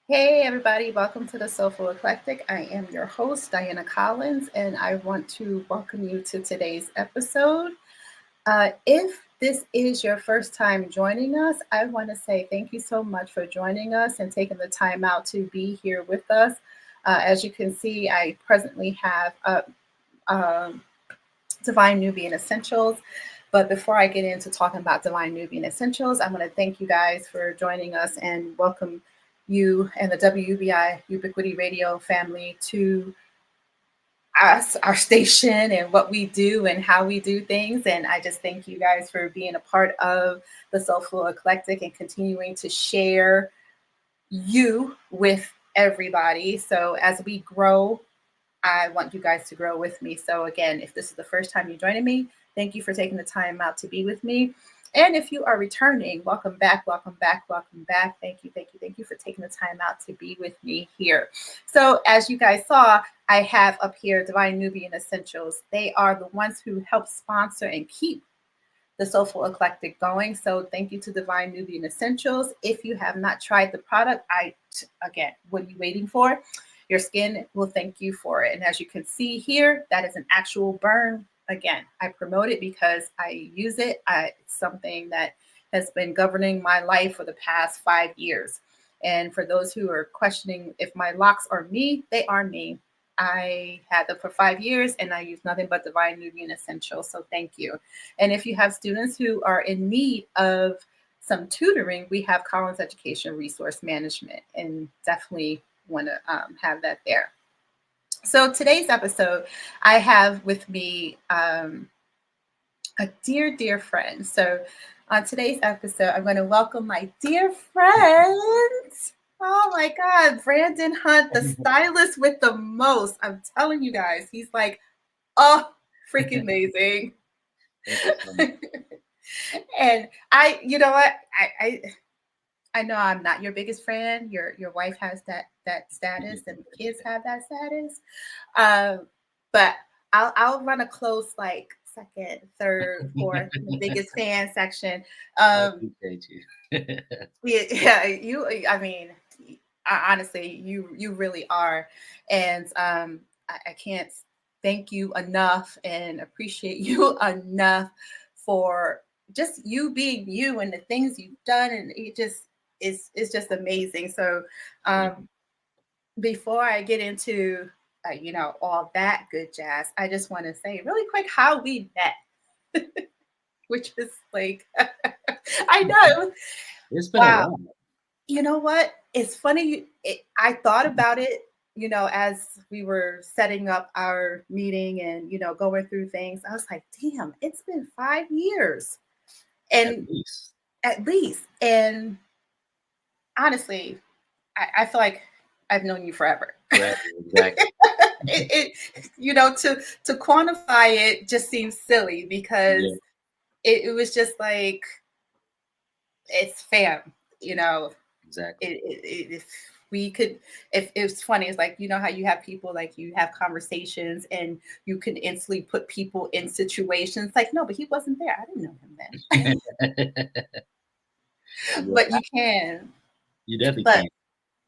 Hey everybody, welcome to the Soulful Eclectic. I am your host, Diana Collins, and I want to welcome you to today's episode. If this is your first time joining us, I want to say thank you so much for joining us and taking the time out to be here with us. As you can see, I presently have um, Divine Nubian Essentials. But before I get into talking about Divine Nubian Essentials, I'm going to thank you guys for joining us and welcome you and the WUBI Ubiquity Radio family to us, our station, and what we do and how we do things. And I just thank you guys for being a part of the Soulful Eclectic and continuing to share you with everybody. So as we grow, I want you guys to grow with me. So again, if this is the first time you're joining me, thank you for taking the time out to be with me. And if you are returning, welcome back, welcome back, welcome back. Thank you, thank you, thank you for taking the time out to be with me here. So as you guys saw, I have up here Divine Nubian Essentials. They are the ones who help sponsor and keep the Soulful Eclectic going. So thank you to Divine Nubian Essentials. If you have not tried the product, again, what are you waiting for? Your skin will thank you for it. And as you can see here, that is an actual burn. Again, I promote it because I use it. It's something that has been governing my life for the past 5 years. And for those who are questioning if my locks are me, they are me. I had them for 5 years and I use nothing but Divine Nubian Essentials. So thank you. And if you have students who are in need of some tutoring, we have Collins Education Resource Management and definitely want to have that there. So today's episode, I have with me a dear, dear friend. So on today's episode, I'm going to welcome my dear friend. Oh my God, Brandon Hunt, the stylist with the most. I'm telling you guys, he's like, oh, freaking amazing. And you know what? I know I'm not your biggest fan. Your wife has that status, and the kids have that status. But I'll run a close like second, third, fourth, the biggest fan section. I appreciate you. Yeah, you. I mean, honestly, you really are, and I can't thank you enough and appreciate you enough for just you being you and the things you've done, and it just is just amazing. So before I get into all that good jazz, I just want to say really quick how we met, which is like I know. It's been a Wow. while. You know what? It's funny. I thought about it, as we were setting up our meeting and, going through things. I was like, damn, it's been 5 years. At And least. at least. And honestly, I feel like I've known you forever. Right, exactly. To quantify it just seems silly because Yeah, it was just like, it's fam, you know, exactly. if we could, if it's funny, it's like, how you have people, like you have conversations and you can instantly put people in situations like, no, but he wasn't there, I didn't know him then. Yeah, But you can, you definitely but can.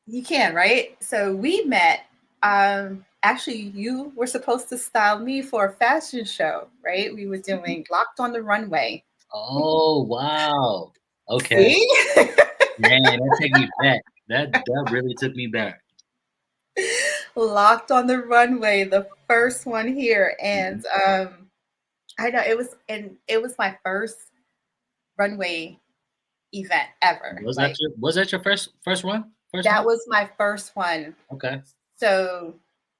you can, right? So we met, actually you were supposed to style me for a fashion show, right? We were doing Locked on the Runway. Oh, wow. Okay. See? Man, that take me back. That really took me back. Locked on the Runway, the first one here. Mhm. And I know it was my first runway event ever. Like Was that your first one? First that one? was my first one. Okay. So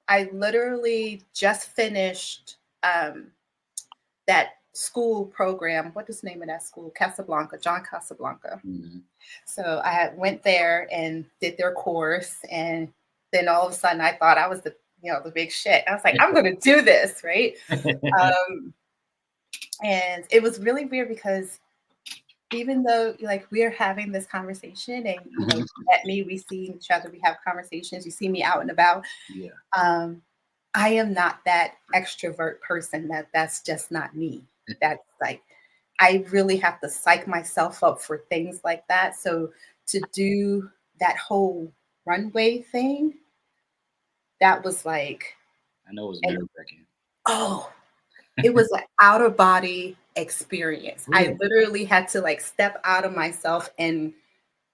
I literally just finished that school program. What is the name of that school? Casablanca, John Casablanca. Mhm. So I went there and did their course, and then all of a sudden I thought I was the big shit. I was like, I'm gonna do this, right? Um, and it was really weird because even though like we're having this conversation and you met me, we see each other, we have conversations, you see me out and about. Yeah. Um, I am not that extrovert person. That's just not me. That's like I really have to psych myself up for things like that. So to do that whole runway thing, that was like, I know it was and nerve-wracking. oh, it was an out of body experience. I Really? literally had to like step out of myself and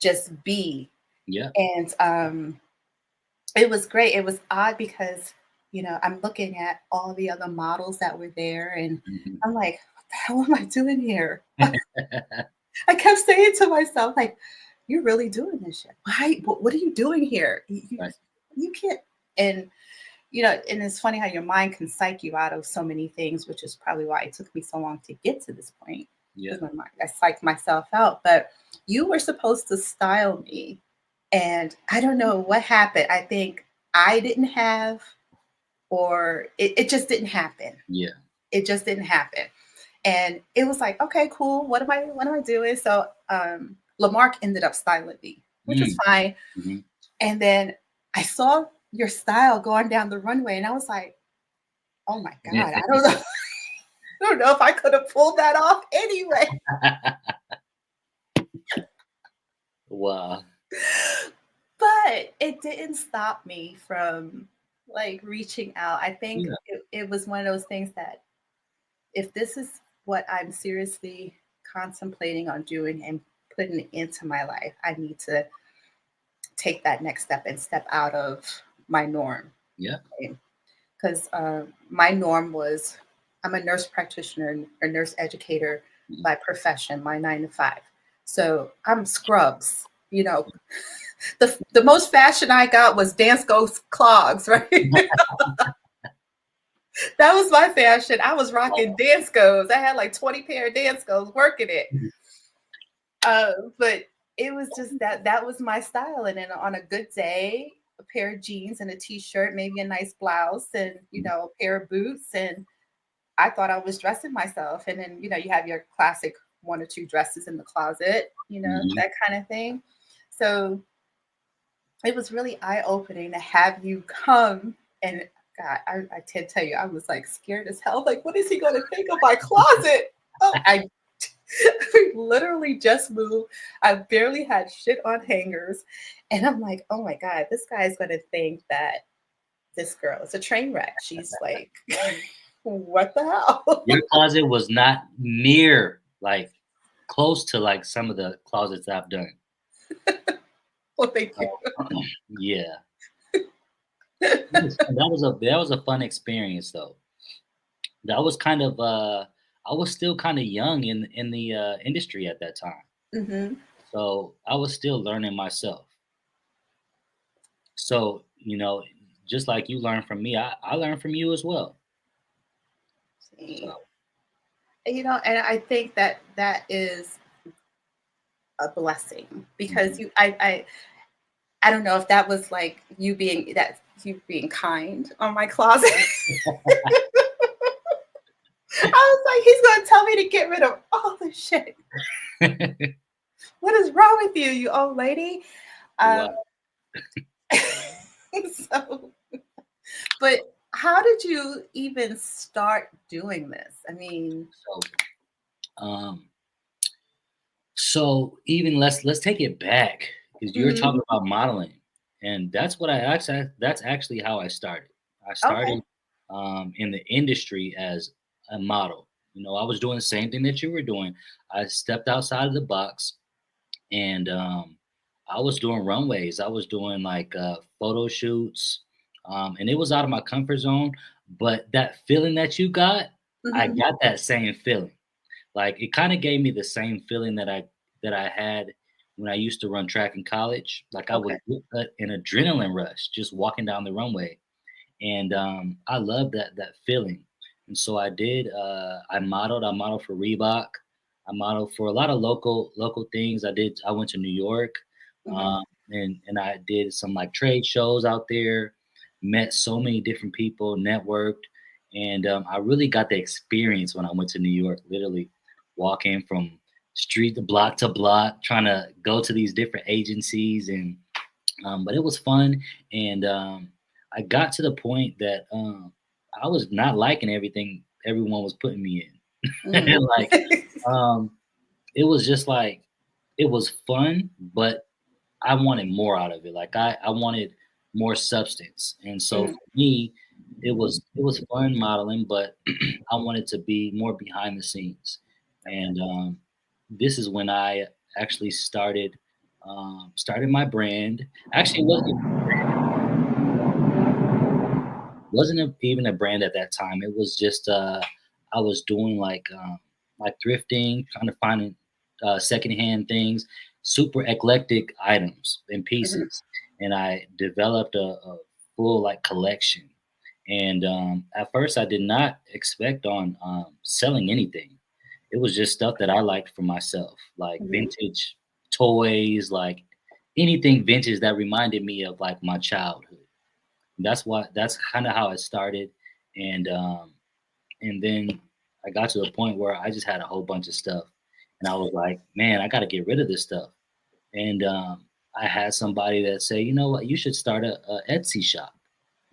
just be. Yeah. And it was great. It was odd because, I'm looking at all the other models that were there and Mhm. I'm like, what the hell am I doing here? I kept saying to myself, like, you're really doing this shit. Why? What are you doing here? Right. You can't. And, and it's funny how your mind can psych you out of so many things, which is probably why it took me so long to get to this point. Yeah. Because my mind, I psyched myself out. But you were supposed to style me. And I don't know what happened. I think I didn't have, or it just didn't happen. Yeah. It just didn't happen. And it was like, okay, cool. What am I doing? So Lamarck ended up styling me, which was Mm. fine. Mhm. And then I saw your style going down the runway, and I was like, oh my God, I don't know. I don't know if I could have pulled that off anyway. Wow. But it didn't stop me from like reaching out. I think Yeah. it was one of those things that if this is what I'm seriously contemplating on doing and putting into my life, I need to take that next step and step out of my norm. Yeah. Because my norm was I'm a nurse practitioner or nurse educator Mhm. by profession, my 9 to 5. So I'm scrubs. The most fashion I got was dance ghost clogs, right? That was my fashion. I was rocking dance goes. I had like 20 pair of dance goes working it. But it was just that was my style. And then on a good day, a pair of jeans and a t-shirt, maybe a nice blouse and, a pair of boots. And I thought I was dressing myself. And then, you have your classic one or two dresses in the closet, Mhm. that kind of thing. So it was really eye-opening to have you come and God, I can't tell you, I was like scared as hell. Like, what is he going to think of my closet? Oh, I literally just moved. I barely had shit on hangers. And I'm like, oh my God, this guy's going to think that this girl is a train wreck. She's like, what the Your hell? closet was not near, like, close to, like, some of the closets I've done. Well, thank you. Yeah. That was a fun experience, though. That was kind of, I was still kinda young in the, industry at that time, Hmm. so I was still learning myself. So, just like you learned from me, I learned from you as well. See, So, and I think that that is a blessing because mhm. I don't know if that was like you being kind on my closet. I was like, he's gonna tell me to get rid of all the shit. What is wrong with you, you old lady? Um, Wow. so, but how did you even start doing this? I mean, Um, so even let's take it back because you're mhm, talking about modeling, and that's actually how I started. I okay, started in the industry as a model. I was doing the same thing that you were doing. I stepped outside of the box, and I was doing runways. I was doing like photo shoots, and it was out of my comfort zone. But that feeling that you got, I hmm, got that same feeling. Like, it kinda gave me the same feeling that I had when I used to run track in college. Like, I okay, would get an adrenaline rush just walking down the runway, and, I love that feeling. And so I modeled for Reebok. I modeled for a lot of local things. I went to New York, hmm, um, and I did some, like, trade shows out there, met so many different people, networked, and, I really got the experience when I went to New York, literally walking from street to block, trying to go to these different agencies, and but it was fun, and I got to the point that I was not liking everything everyone was putting me in. mm. Like, um, it was just like it was fun, but I wanted more out of it. Like I wanted more substance. And so Mm, for me, it was fun modeling, but I wanted to be more behind the scenes. And this is when I actually started my brand. Actually, it wasn't even a brand at that time. It was just I was doing like thrifting, trying to find secondhand things, super eclectic items and mhm, pieces, and I developed a full like collection. And at first, I did not expect on selling anything. It was just stuff that I liked for myself, like mhm, vintage toys, like anything vintage that reminded me of like my childhood. That's kind of how it started, and then I got to the point where I just had a whole bunch of stuff, and I was like, man, I got to get rid of this stuff. And I had somebody that say, you know what, you should start a Etsy shop.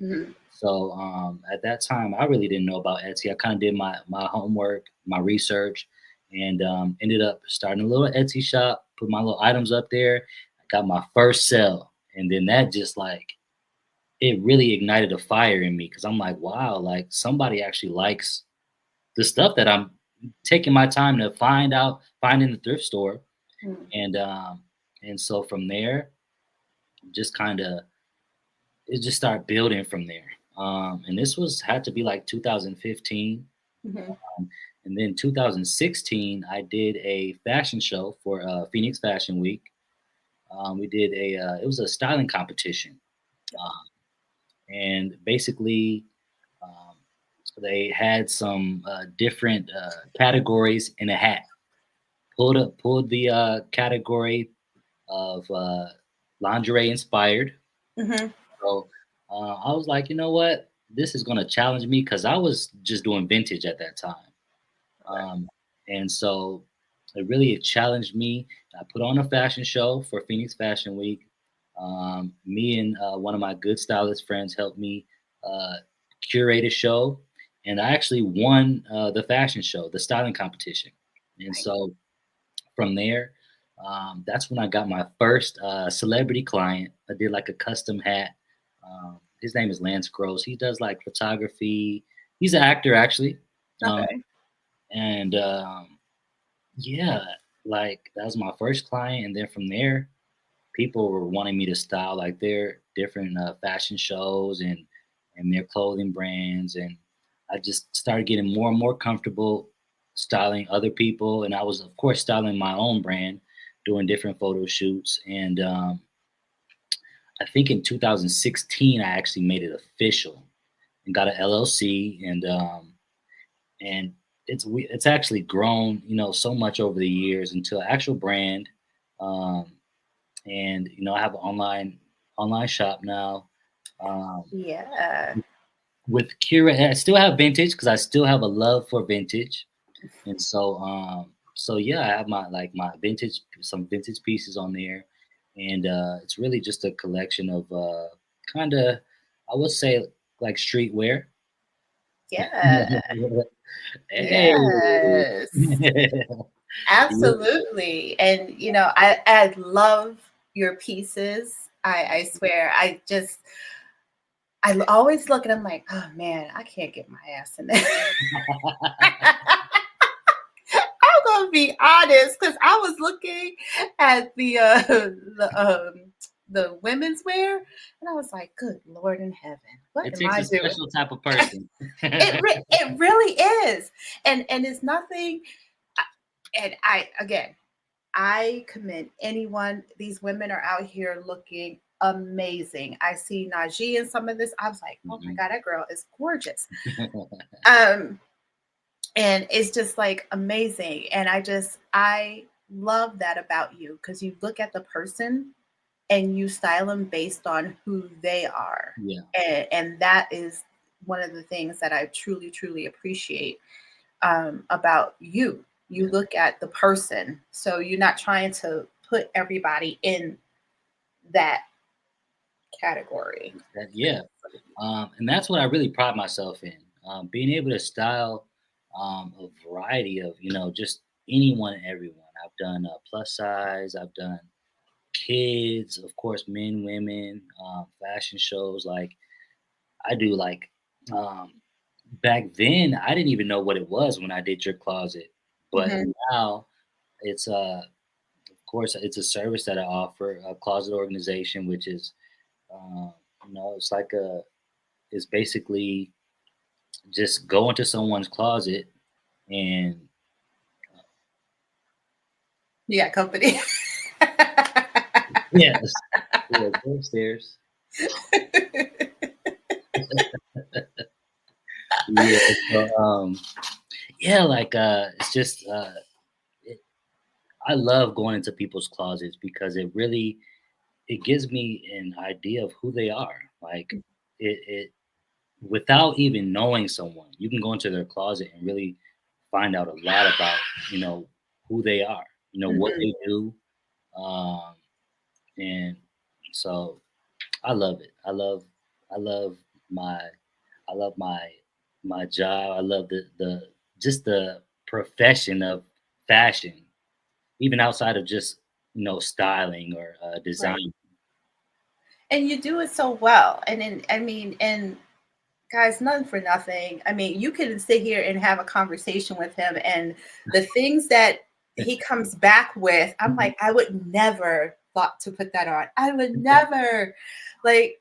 mhm, So at that time, I really didn't know about Etsy. I kind of did my homework, my research, and ended up starting a little Etsy shop. Put my little items up there. I got my first sale, and then that just like it really ignited a fire in me because I'm like, wow, like somebody actually likes the stuff that I'm taking my time to find in the thrift store, mhm, and so from there, just kind of it just started building from there. And this was had to be like 2015, mhm. and then 2016, I did a fashion show for Phoenix Fashion Week. We did it was a styling competition, um, and basically um, they had some different categories in a hat. Pulled the category of lingerie inspired. Mhm. So I was like, you know what? This is going to challenge me because I was just doing vintage at that time. Right. Um, and so it really challenged me. I put on a fashion show for Phoenix Fashion Week. Me and one of my good stylist friends helped me uh, curate a show, and I actually won the fashion show, the styling competition. And Right. so from there, that's when I got my first celebrity client. I did like a custom hat. His name is Lance Gross. He does like photography. He's an actor actually. Um, Okay. and yeah, like that was my first client, and then from there, people were wanting me to style like their different fashion shows and their clothing brands, and I just started getting more and more comfortable styling other people, and I was of course styling my own brand, doing different photo shoots, and I think in 2016 I actually made it official and got an LLC, and it's actually grown, so much over the years into an actual brand. Um, and I have an online shop now. Um, Yeah. with curate, I still have vintage because I still have a love for vintage, and so yeah, I have my vintage, some vintage pieces on there, and it's really just a collection of kind of, I would say, like streetwear. Yeah. Hey. Yes. Yeah. Absolutely. And I love your pieces. I swear. I always look at them like, oh man, I can't get my ass in there. I'm gonna be honest, because I was looking at the women's wear, and I was like, "Good Lord in heaven, what It am takes I a doing?" special type of person. It really is, and it's nothing. And I again, I commend anyone. These women are out here looking amazing. I see Najee in some of this. I was like, "Oh my Mhm. god, that girl is gorgeous." Um, and it's just like amazing, and I love that about you because you look at the person and you style them based on who they are, Yeah, and that is one of the things that I truly appreciate about you. You yeah. look at the person, so you're not trying to put everybody in that category. Yeah, and that's what I really pride myself in, being able to style a variety of, just anyone and everyone. I've done plus size. I've done kids, of course, men, women, fashion shows. Like I do, like um, back then, I didn't even know what it was when I did your closet, but Hmm. now it's of course, it's a service that I offer, a closet organization, which is uh, it's like it's basically just go into someone's closet and You got company. yes, yeah, go upstairs. Yeah, so yeah, like it's just it, I love going into people's closets because it gives me an idea of who they are. Like it without even knowing someone, you can go into their closet and really find out a lot about you know who they are, what Hmm. they do, um, and so I love it. I love my I love my job. I love the just the profession of fashion, even outside of just styling or Right. design. And you do it so well. And then, I mean, and guys, nothing for nothing. I mean, you can sit here and have a conversation with him, and the things that he comes back with, I'm Mhm. like, I would never thought to put that on. I would never, like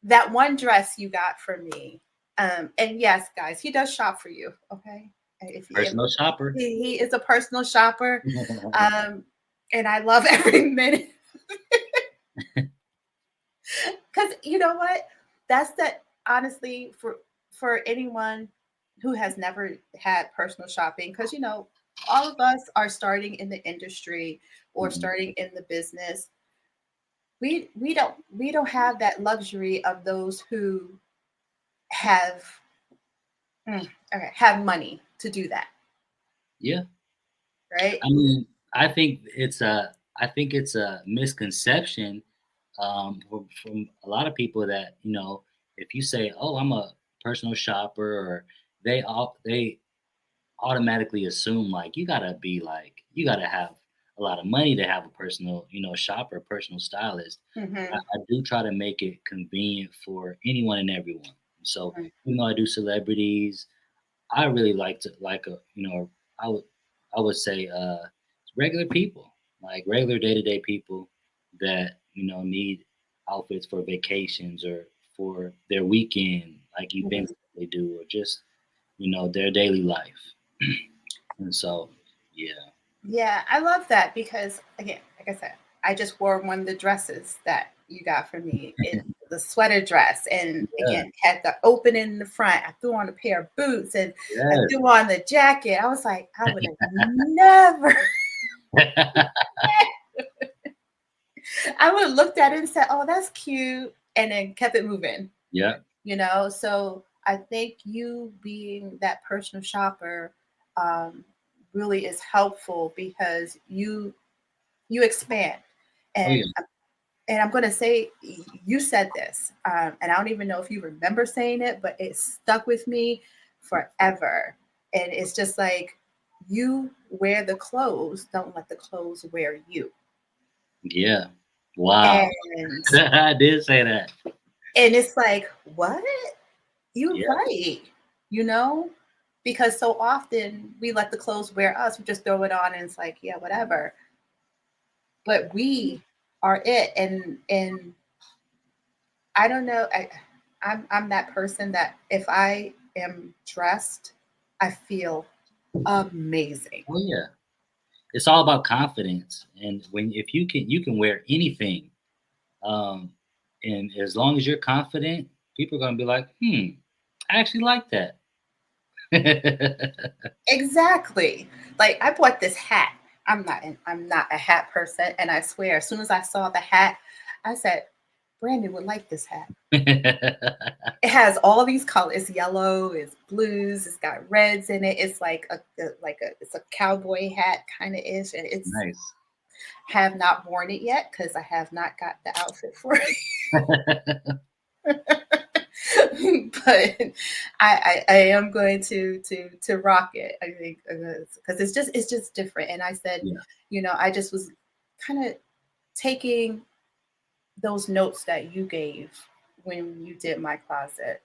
that one dress you got for me. And yes, guys, he does shop for you. Okay, if Personal shopper. he is a personal shopper, um, and I love every minute because you know what? That's that honestly for anyone who has never had personal shopping, because all of us are starting in the industry or Mhm. starting in the business. We don't have that luxury of those who have okay, have money to do that, Yeah, right? I mean, I think it's a misconception from a lot of people that if you say, "Oh, I'm a personal shopper," or they automatically assume like you gotta have a lot of money to have a personal shopper, personal stylist. Hmm. I do try to make it convenient for anyone and everyone. So Hmm. even though I do celebrities, I really like to I would I would say regular people, like regular day-to-day people that need outfits for vacations or for their weekend, like events Hmm. that they do, or just their daily life. And so, yeah. Yeah, I love that because again, like I said, I just wore one of the dresses that you got for me. It the sweater dress, and Yeah. again had the opening in the front. I threw on a pair of boots and I Yes. threw on the jacket. I was like, I would have never. I would have looked at it and said, "Oh, that's cute," and then kept it moving. Yeah. So I think you being that personal shopper um, really is helpful because you expand. Oh yeah. And I'm going to say, you said this, and I don't even know if you remember saying it, but it stuck with me forever. And it's just like, you wear the clothes, don't let the clothes wear you. Yeah. Wow. And I did say that. it's like, what? You're Yeah. right. You know, because so often we let the clothes wear us. We just throw it on and it's like, yeah, whatever. But we are it. And I don't know. I'm that person that if I am dressed, I feel amazing. Oh yeah. It's all about confidence, and when if you can wear anything, um, and as long as you're confident, people are gonna be like, I actually like that. Exactly. Like I bought this hat. I'm not a hat person, and I swear, as soon as I saw the hat, I said, Brandon would like this hat. It has all these colors. It's yellow, it's blues, it's got reds in it. It's like it's a cowboy hat kind of ish, and it's Nice. have not worn it yet because I have not got the outfit for it. But I am going to rock it. I think because it's just different. And I said, Yeah. I just was kind of. taking those notes that you gave when you did my closet,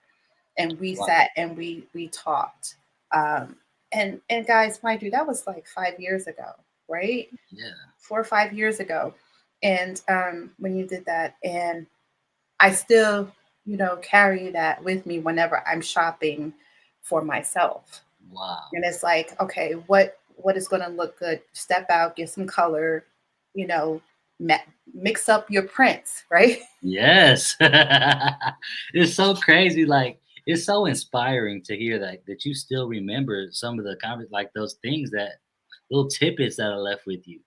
and we Wow. sat and we talked. Um, and guys, mind you, that was like 5 years ago, right? Yeah. 4 or 5 years ago. And when you did that, and I still, carry that with me whenever I'm shopping for myself. Wow. And it's like, okay, what is going to look good? Step out, get some color, you know, mix up your prints, right? Yes. It's so crazy. Like it's so inspiring to hear that you still remember some of the like those things that little tidbits that are left with you.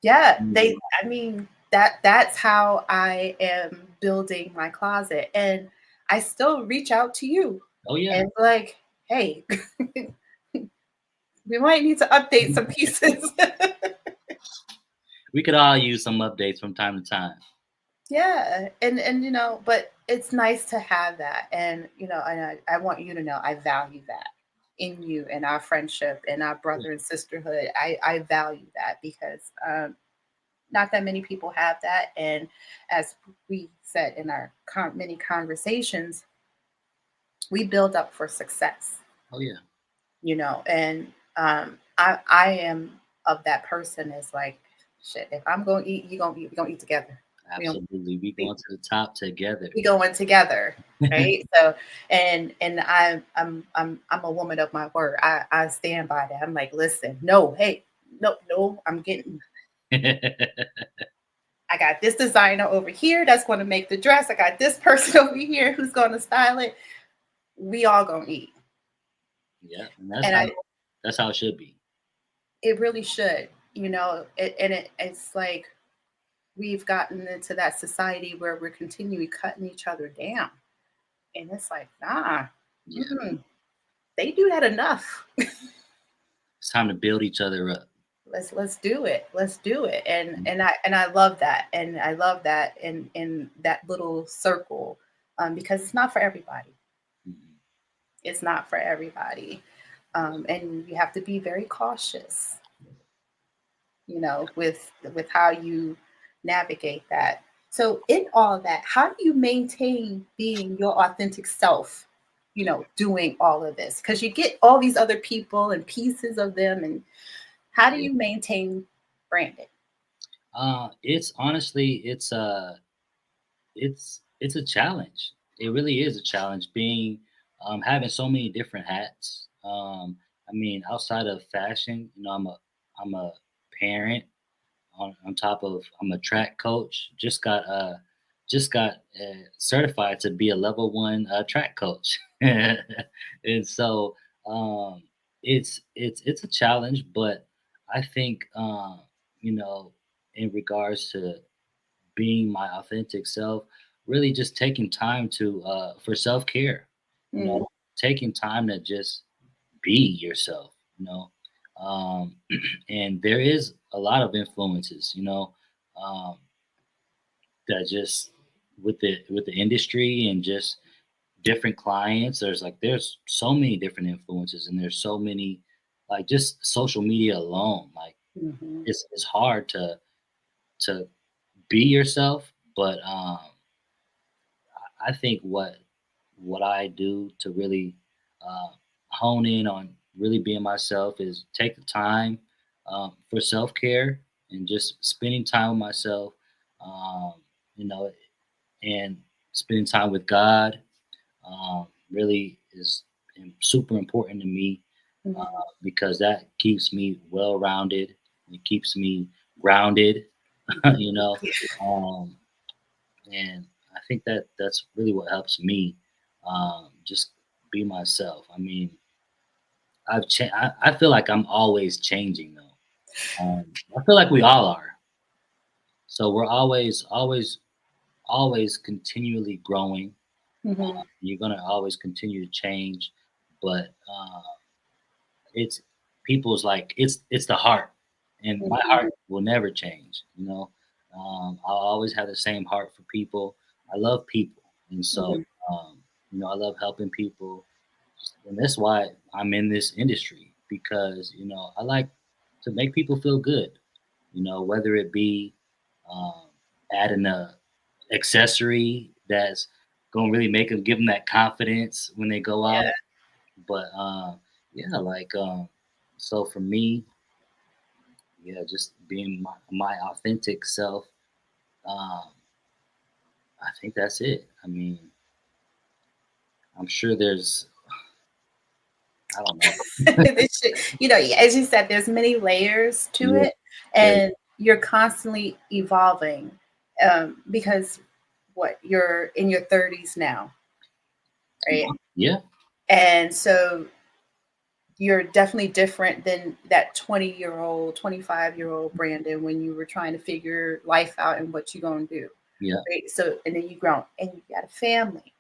Yeah, Mm. I mean, that's how I am building my closet. And I still reach out to you Oh yeah. and like, hey, we might need to update some pieces. We could all use some updates from time to time. Yeah, and but it's nice to have that, and and I want you to know I value that in you and our friendship and our Yeah. brother and sisterhood. I value that because not that many people have that, and as we said in our many conversations, we build up for success, Oh yeah. and I am of that person is like, shit, if I'm gonna eat, you gonna eat, we're gonna eat together. We don't Absolutely. We going to the top together. we going together, right? So, and I'm a woman of my word. I stand by that. I'm like, listen, no, hey, no, I'm getting. I got this designer over here that's going to make the dress. I got this person over here who's going to style it. We all gonna eat, Yeah, and and that's how it should be. it really should, it's like we've gotten into that society where we're continually cutting each other down, and it's like, nah, Yeah. mm-mm, they do that enough. It's time to build each other up. Let's do it. Let's do it. And Mhm. I love that. And I love that in that little circle, because it's not for everybody. Mhm. It's not for everybody. And you have to be very cautious, with how you navigate that. So in all that, how do you maintain being your authentic self, doing all of this? Because you get all these other people and pieces of them, and how do Yeah. you maintain branding? It's honestly, it's a challenge. It really is a challenge being having so many different hats. I mean, outside of fashion, I'm a parent. On top of I'm a track coach. Just got certified to be a level one track coach, and so um, it's a challenge. But I think you know, in regards to being my authentic self, really just taking time to for self care. You Mm, know, taking time to just be yourself. And there is a lot of influences. Um, that just with the industry and just different clients. There's so many different influences, and there's so many like just social media alone. Like mhm, it's hard to be yourself, but I think what I do to really uh, hone in on really being myself is take the time for self care and just spending time with myself, um, you know, and spending time with God really is super important to me mhm. because that keeps me well rounded. It keeps me grounded, you know. Um, and I think that's really what helps me just be myself. I mean, I feel like I'm always changing though. I feel like we all are. So we're always continually growing. Mhm, You're gonna always continue to change, but it's people's like it's the heart, and my heart mhm, will never change. I'll always have the same heart for people. I love people, and so mhm, I love helping people, and that's why I'm in this industry because I like to make people feel good. Whether it be um, adding a accessory that's gonna really make them give them that confidence when they go Yeah. out. But yeah, so for me, yeah, just being my authentic self. Um, I think that's it. I mean, I'm sure there's, I don't know. This shit, as you said, there's many layers to Yeah, it, there, and you're constantly evolving, because you're in your 30s now, right? yeah, And so you're definitely different than that 20-year-old, 25-year-old Brandon when you were trying to figure life out and what you're going to do, yeah, right? So, and then you grown and you got a family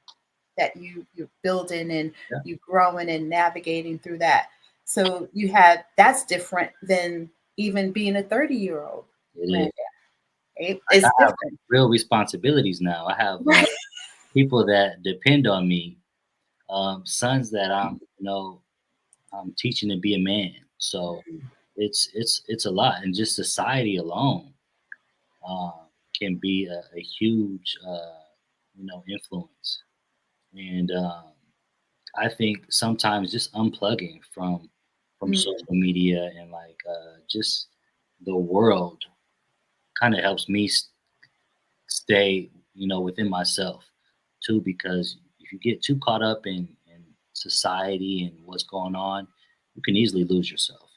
that you're building, and yeah. you growing and navigating through that. So you had that's different than even being a 30-year-old It is. Brandon, right? Like I It's have different. real responsibilities now. I have Right. people that depend on me, sons that I'm teaching to be a man. So it's a lot, and just society alone uh, can be a huge influence. And I think sometimes just unplugging from Mm, social media and just the world kind of helps me stay within myself too, because if you get too caught up in society and what's going on, you can easily lose yourself.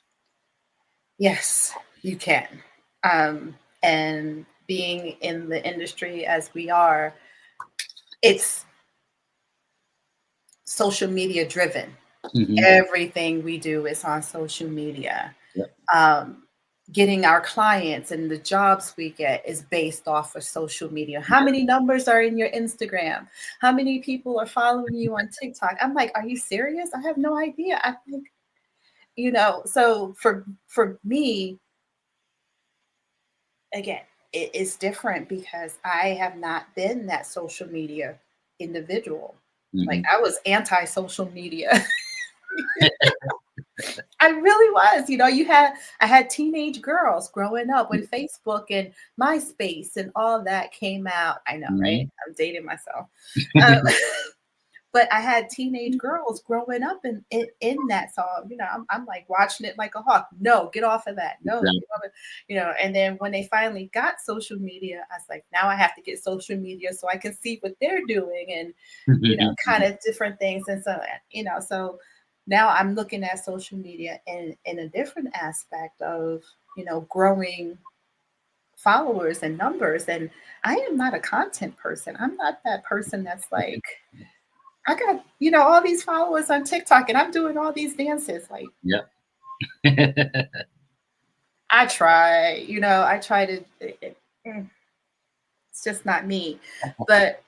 yes, you can. And being in the industry as we are, it's social media driven. Hmm. Everything we do is on social media. Yep. Um, Getting our clients and the jobs we get is based off of social media. How Yep. many numbers are in your Instagram? How many people are following you on TikTok? I'm like, are you serious? I have no idea. I think, so for me, again, it is different because I have not been that social media individual. Like Hmm. I was anti social media. I really was. I had teenage girls growing up when Facebook and MySpace and all that came out. I know, right? Hmm. I'm dating myself. Um, but I had teenage girls growing up in that song. I'm like watching it like a hawk. No, get off of that. No, Exactly. get off of, and then when they finally got social media, I was like, now I have to get social media so I can see what they're doing, and kind of different things. And so, so now I'm looking at social media in a different aspect of, growing followers and numbers. And I am not a content person. I'm not that person that's like, I got, all these followers on TikTok and I'm doing all these dances. Like, Yep. I try to, it's just not me. But,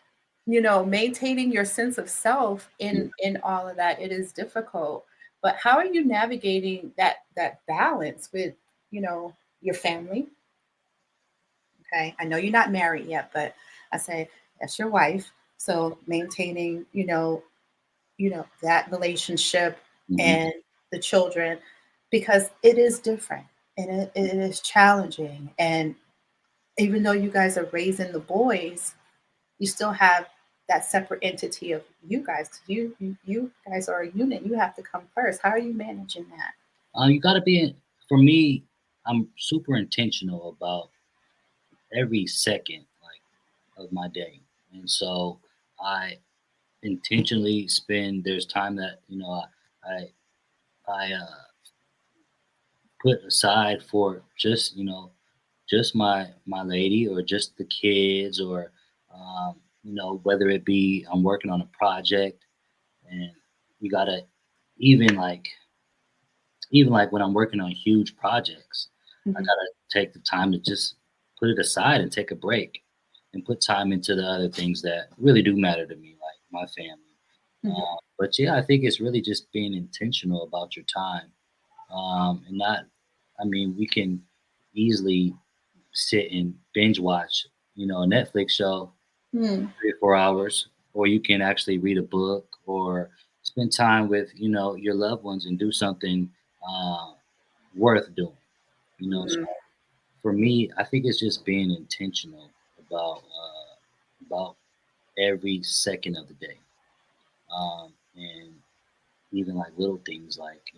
maintaining your sense of self Yeah. in all of that, it is difficult. But how are you navigating that balance with, your family? Okay. I know you're not married yet, but I say that's your wife. So maintaining, that relationship Hmm. and the children, because it is different and it is challenging. And even though you guys are raising the boys, you still have that separate entity of you guys. 'Cause you guys are a unit. You have to come first. How are you managing that? You got to be, for me, I'm super intentional about every second of my day. And so I intentionally spend, there's time that, I, I put aside for just, just my lady, or just the kids, or whether it be I'm working on a project, and you gotta, even like when I'm working on huge projects, I Mhm, gotta take the time to just put it aside and take a break, and put time into the other things that really do matter to me, like my family. mhm, But yeah, I think it's really just being intentional about your time, and not. I mean, we can easily sit and binge watch, a Netflix show, mm, 3 or 4 hours, or you can actually read a book, or spend time with, your loved ones, and do something uh, worth doing. So mm. For me, I think it's just being intentional about every second of the day, and even like little things like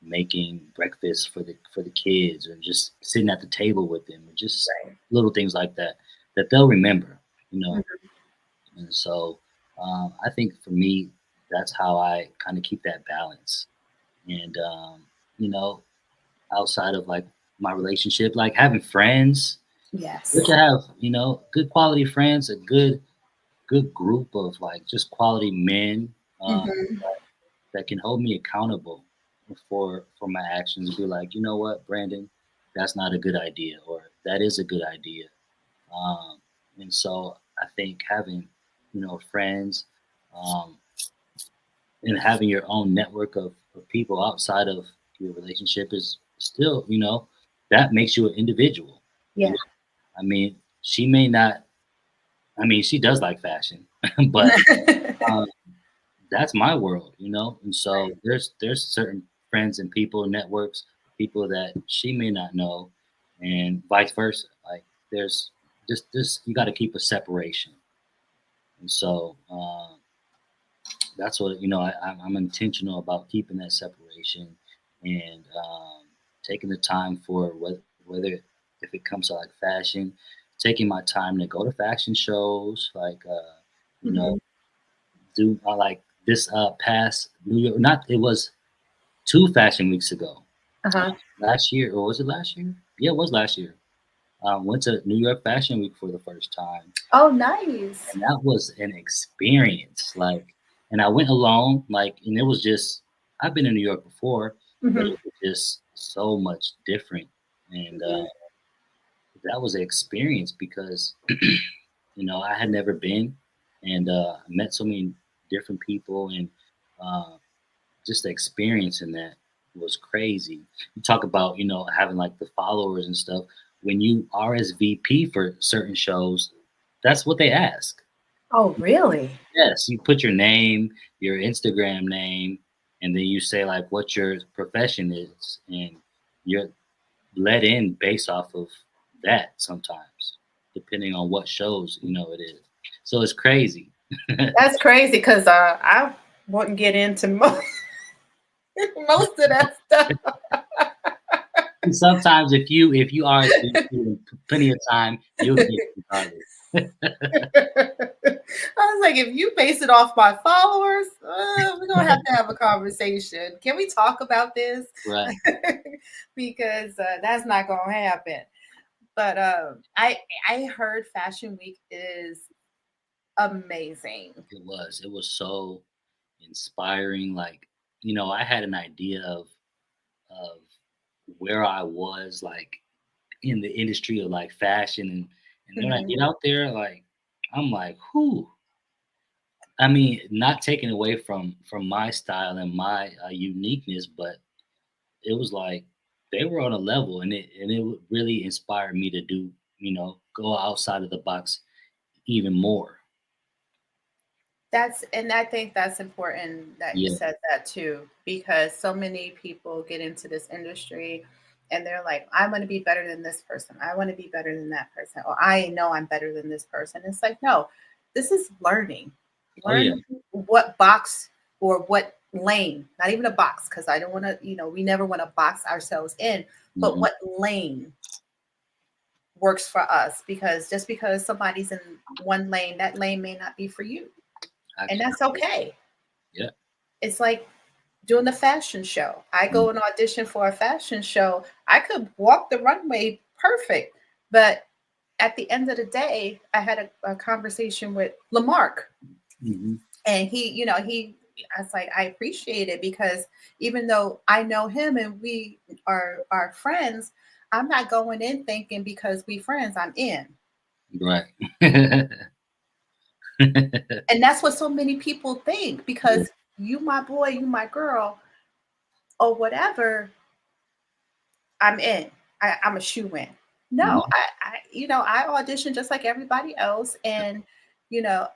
making breakfast for the kids, or just sitting at the table with them, or just Right. little things like that that they'll remember. You know, Mhm. and so I think for me, that's how I kind of keep that balance. And you know, outside of like my relationship, like having friends, good Yes. to have good quality friends, a good group of like just quality men. Hmm. That can hold me accountable for my actions. Be like, you know what, Brandon, that's not a good idea, or that is a good idea. Um, and so I think having friends, um, and having your own network of people outside of your relationship is still that makes you an individual. You Yeah. know, I mean, she may not. I mean, she does like fashion, but um, that's my world, and so Right. there's certain friends and people networks, people that she may not know, and vice versa. Like there's just this, you got to keep a separation. And so that's what I'm intentional about keeping that separation, and taking the time for whether if it comes to like fashion, taking my time to go to fashion shows, like you know Hmm. do like this past New York, not it was 2 fashion weeks ago. Uh-huh. Last year, or was it last year? Yeah, it was last year. Went to New York Fashion Week for the first time, Oh, nice. and that was an experience. Like, and I went alone. Like, and it was just I've been in New York before, but Hmm. it was just so much different, and Hmm. that was an experience because I had never been, and I met so many different people, and uh, just the experience in that was crazy. You talk about, having like the followers and stuff. When you RSVP for certain shows, that's what they ask. Oh, really? Yes, you put your name, your Instagram name, and then you say like what your profession is, and you're let in based off of that sometimes, depending on what shows it is. So it's crazy. That's crazy because I wouldn't get into most of that stuff. And sometimes if you RSVP in plenty of time, you'll get it regardless. I was like, if you base it off my followers, we're gonna have a conversation. Can we talk about this? Right. Because that's not gonna happen. But I heard Fashion Week is amazing. It was so inspiring. Like, I had an idea of where I was like in the industry of like fashion, and then when I Mhm. get out there, like I'm like, whoo. I mean, not taking away from my style and my uniqueness, but it was like they were on a level, and it would really inspired me to do, go outside of the box even more. That's and I think that's important that you Yeah. said that too, because so many people get into this industry and they're like, I want to be better than this person. I want to be better than that person. Or I know I'm better than this person. It's like, no, this is learning. Oh yeah. Learn what box or what lane, not even a box, because I don't want to, we never want to box ourselves in, but Hmm. what lane works for us. Because just because somebody's in one lane, that lane may not be for you. And that's Absolutely. okay. Yeah. It's like doing the fashion show. I Mm. go and audition for a fashion show. I could walk the runway perfect, but at the end of the day, I had a conversation with Lamarck, Mhm. and I was like, I appreciate it because even though I know him and we are friends, I'm not going in thinking because we friends, I'm in. Right. And that's what so many people think Yeah. because you my boy, you my girl, or whatever, I'm in. I'm a shoe in. No, Mhm. I audition just like everybody else, and you know,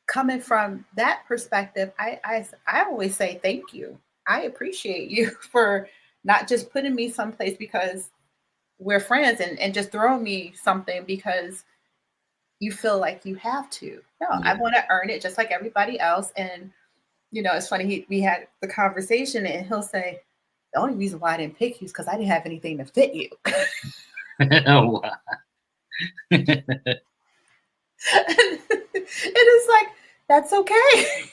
coming from that perspective, I always say thank you. I appreciate you for not just putting me someplace because we're friends and just throw me something because you feel like you have to. No, I Yeah. want to earn it just like everybody else. And it's funny. We had the conversation, and he'll say, "The only reason why I didn't pick you is because I didn't have anything to fit you." Wow. And it's like, that's okay.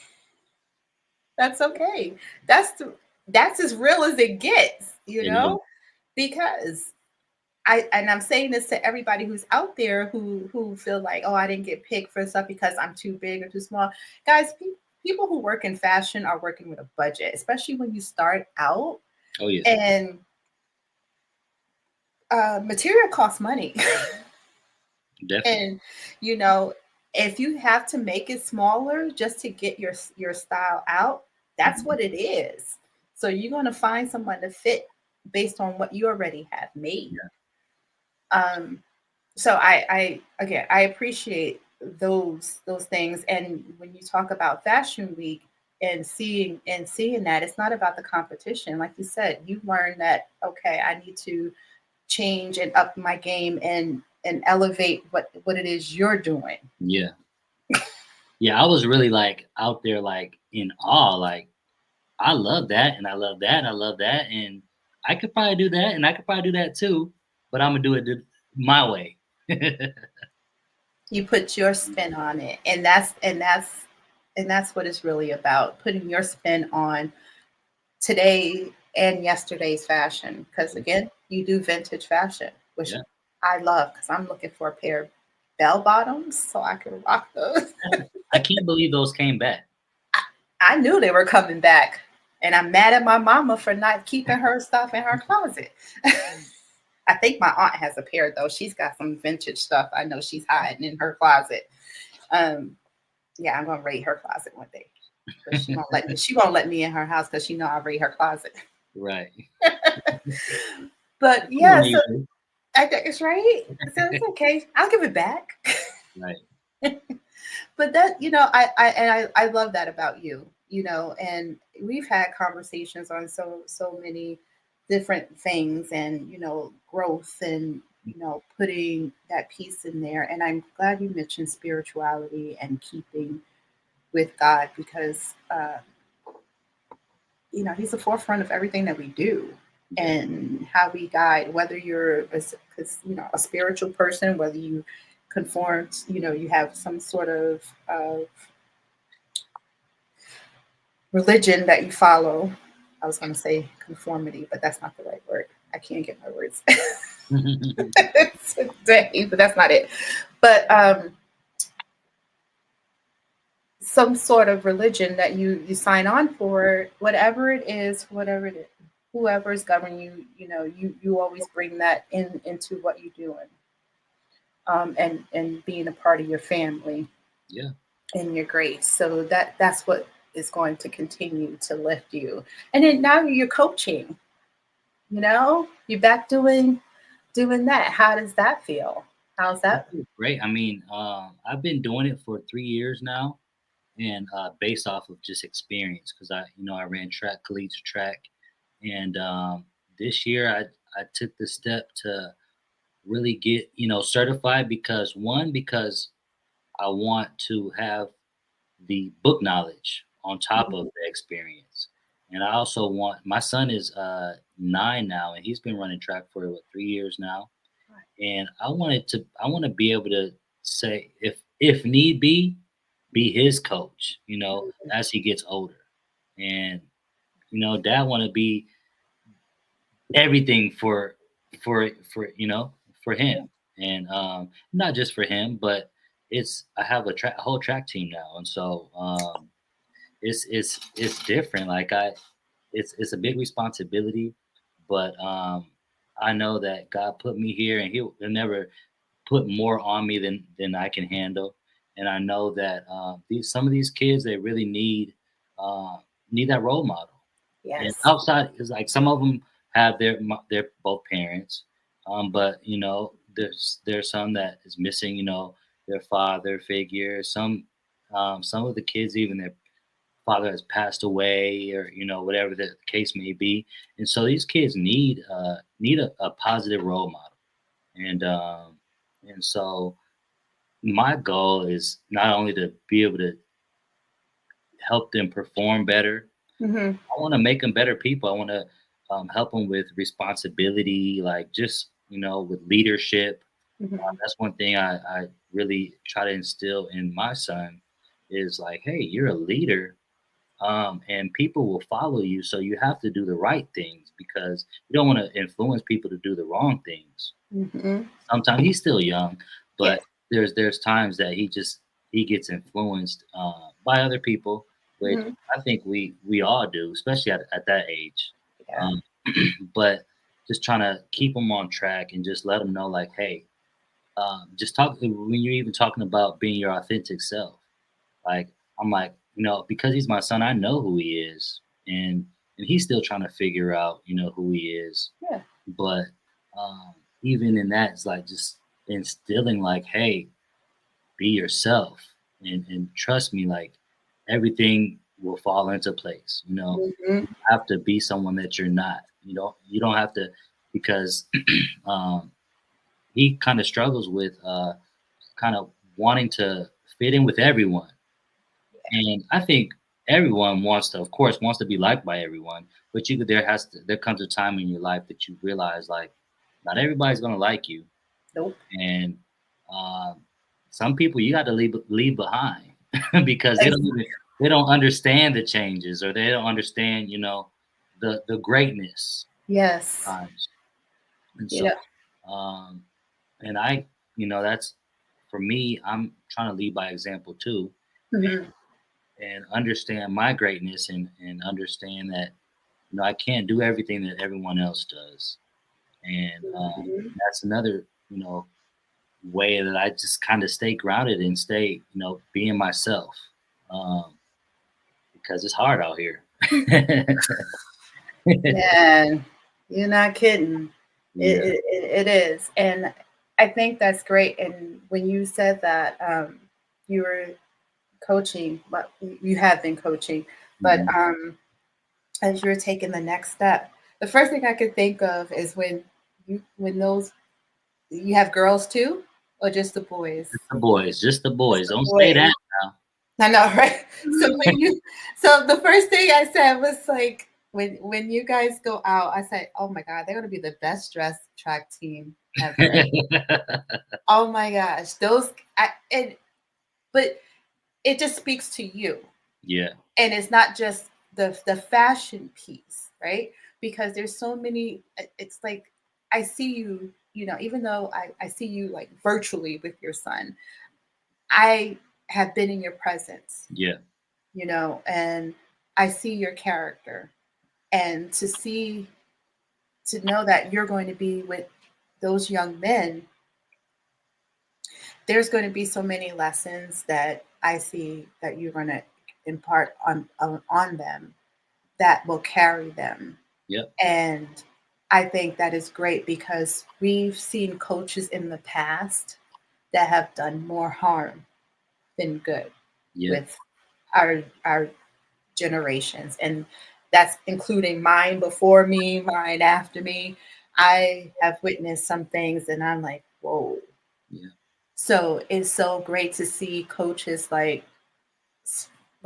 That's okay. That's as real as it gets, It is. because I'm saying this to everybody who's out there who feel like, oh, I didn't get picked for stuff because I'm too big or too small. Guys, people who work in fashion are working with a budget, especially when you start out, Oh yeah, and material costs money. definitely. And you know, if you have to make it smaller just to get your style out, that's Mhm. what it is. So you're going to find someone to fit based on what you already have made. Yeah, Um, so I again, I appreciate those things. And when you talk about Fashion Week and seeing that, it's not about the competition. Like you said, you learn that, okay, I need to change and up my game and elevate what it is you're doing. yeah, yeah. I was really like out there, like in awe. Like I love that, and I love that, and I love that, and I could probably do that, and I could probably do that too. But I'm gonna do it my way. You put your spin on it, and that's what it's really about, putting your spin on today and yesterday's fashion. Because again, you do vintage fashion, which Yeah, I love, because I'm looking for a pair of bell bottoms so I can rock those. I can't believe those came back. I knew they were coming back, and I'm mad at my mama for not keeping her stuff in her closet. I think my aunt has a pair though. She's got some vintage stuff. I know she's hiding in her closet. Um, yeah, I'm gonna raid her closet one day, but she won't let me. She won't let me in her house because she know I raid her closet. Right. But You yeah, don't so need to. I think it's right. So it's okay. I'll give it back. Right. But that, I love that about you. And we've had conversations on so many different things, and growth, and putting that piece in there. And I'm glad you mentioned spirituality and keeping with God, because He's the forefront of everything that we do, Yeah. and how we guide. Whether you're a spiritual person, whether you conform, you have some sort of religion that you follow. I was going to say conformity, but that's not the right word. I can't get my words today, but that's not it. But some sort of religion that you sign on for, whatever it is, whoever is governing you, you always bring that into what you're doing, and being a part of your family Yeah. and your grace. So that's what is going to continue to lift you. And then now you're coaching. You're back doing that. How does that feel? How's That that? feels great. I mean, I've been doing it for 3 years now, and based off of just experience, because I ran track, collegiate track, and this year I took the step to really get certified, because I want to have the book knowledge on top of Mhm. the experience. And I also want my son is 9 now, and he's been running track for what 3 years now. And I want to be able to say, if need be his coach, as he gets older. And dad want to be everything for him. And not just for him, but I have a whole track team now. And so it's different. Like it's a big responsibility, but I know that God put me here, and he'll never put more on me than I can handle. And I know that these some of these kids, they really uh, need that role model. And Yes. outside is like some of them have their both parents, but there's some that is missing, their father figure. Some of the kids, even their father has passed away, or whatever the case may be. And so these kids need a positive role model. and so my goal is not only to be able to help them perform better. Mhm. I want to make them better people. I want to help them with responsibility, like just with leadership. Mhm. That's one thing I really try to instill in my son is like, hey, you're a leader, and people will follow you. So you have to do the right things because you don't want to influence people to do the wrong things. Mhm. Sometimes he's still young, Yeah. but there's times that he gets influenced by other people, which Mhm. I think we all do, especially at that age. Yeah. Um, but just trying to keep them on track and just let them know, like, hey, just talk when you're even talking about being your authentic self. Like I'm like, because he's my son, I know who he is, and he's still trying to figure out, who he is. Yeah. But um, even in that, it's like just instilling, like, hey, be yourself, and trust me, like everything will fall into place. Mhm. You have to be someone that you're not. You don't have to because um, he kind of struggles with kind of wanting to fit in with everyone. And I think everyone of course, wants to be liked by everyone. But there comes a time in your life that you realize like not everybody's gonna like you, Nope. and um, some people you got to leave behind because Ex- they don't understand the changes or they don't understand the greatness yes. times. And You so know. um, and I that's for me. I'm trying to lead by example too, Mhm. and understand my greatness and understand that I can't do everything that everyone else does, and Mhm. that's another way that I just kind of stay grounded and stay being myself, um, because it's hard out here. Man, you're not kidding. It, Yeah. it, it it is. And I think that's great. And when you said that you were coaching, but you have been coaching, but Mhm. as you're taking the next step, the first thing I could think of is when those you have girls too, or just the boys? Just the Just boys. the Don't say boys. that I know, right? So the first thing I said was like when you guys go out, I said, "Oh my God, they're gonna be the best dressed track team ever." now. Oh my gosh, but it just speaks to you, Yeah. and it's not just the fashion piece, right? Because there's so many. It's like I see you, even though I see you like virtually with your son, I have been in your presence, Yeah. and I see your character. And to know that you're going to be with those young men, there's going to be so many lessons that I see that you're going to impart on them that will carry them. Yep. And I think that is great because we've seen coaches in the past that have done more harm than good Yeah. with our generations, and that's including mine before me, mine after me. I have witnessed some things, and I'm like, whoa. Yeah. So it's so great to see coaches like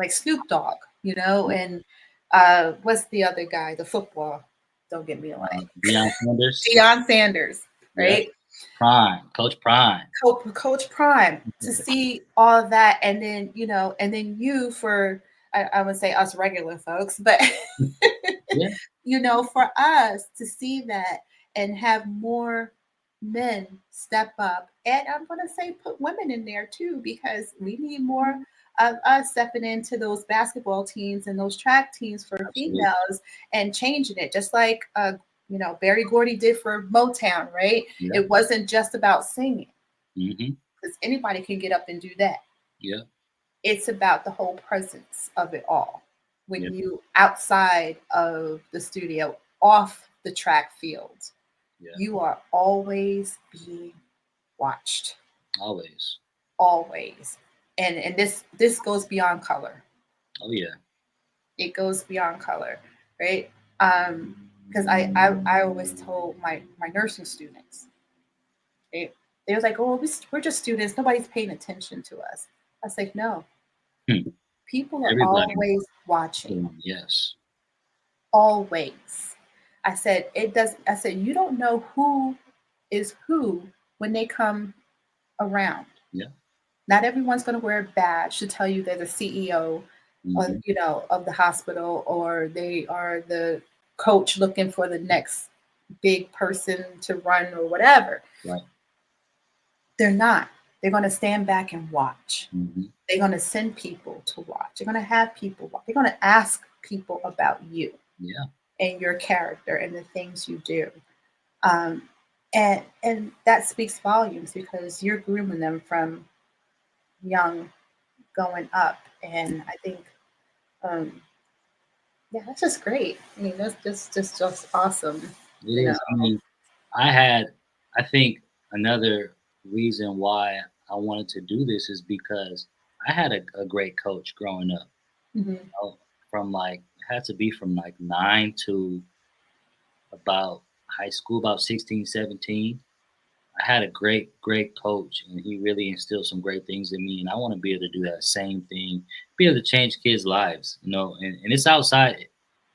Snoop Dogg, and what's the other guy, the football? Don't get me like Deion Sanders. Deion Sanders, Yep. right? Prime. Coach Prime. Coach Prime, to see all of that, and then and then you for I would say us regular folks, but Yeah. for us to see that and have more men step up, and I'm going to say put women in there too, because we need more of us stepping into those basketball teams and those track teams for Absolutely. females and changing it, just like Barry Gordy did for Motown, right? Yeah. It wasn't just about singing, Hmm. because anybody can get up and do that. Yeah. It's about the whole presence of it all. Yeah. When you outside of the studio, off the track field, Yeah. you are always being watched, Always. always. And this goes beyond color. Oh yeah. It goes beyond color, right? Because I always told my nursing students, They was like, oh, we're just students. Nobody's paying attention to us. I was like, no, Hmm. people are Everybody. always watching, Yes. always. I said, it does. I said, you don't know who is who when they come around. Yeah. Not everyone's going to wear a badge to tell you they're the CEO of, Hmm. of the hospital, or they are the coach looking for the next big person to run or whatever. Right. They're not. They're going to stand back and watch. Hmm. They're going to send people to watch. They're going to have people watch. They're going to ask people about you Yeah. and your character and the things you do. Um, and that speaks volumes because you're grooming them from young going up. And I think, um, yeah, that's just great. I mean, that's just awesome. It You know. is. I mean, I think another reason why I wanted to do this is because I had a great coach growing up. Hmm. Oh, from like, it had to be from like 9 to about high school, about 16, 17. I had a great coach, and he really instilled some great things in me. And I want to be able to do that same thing, be able to change kids' lives, and it's outside.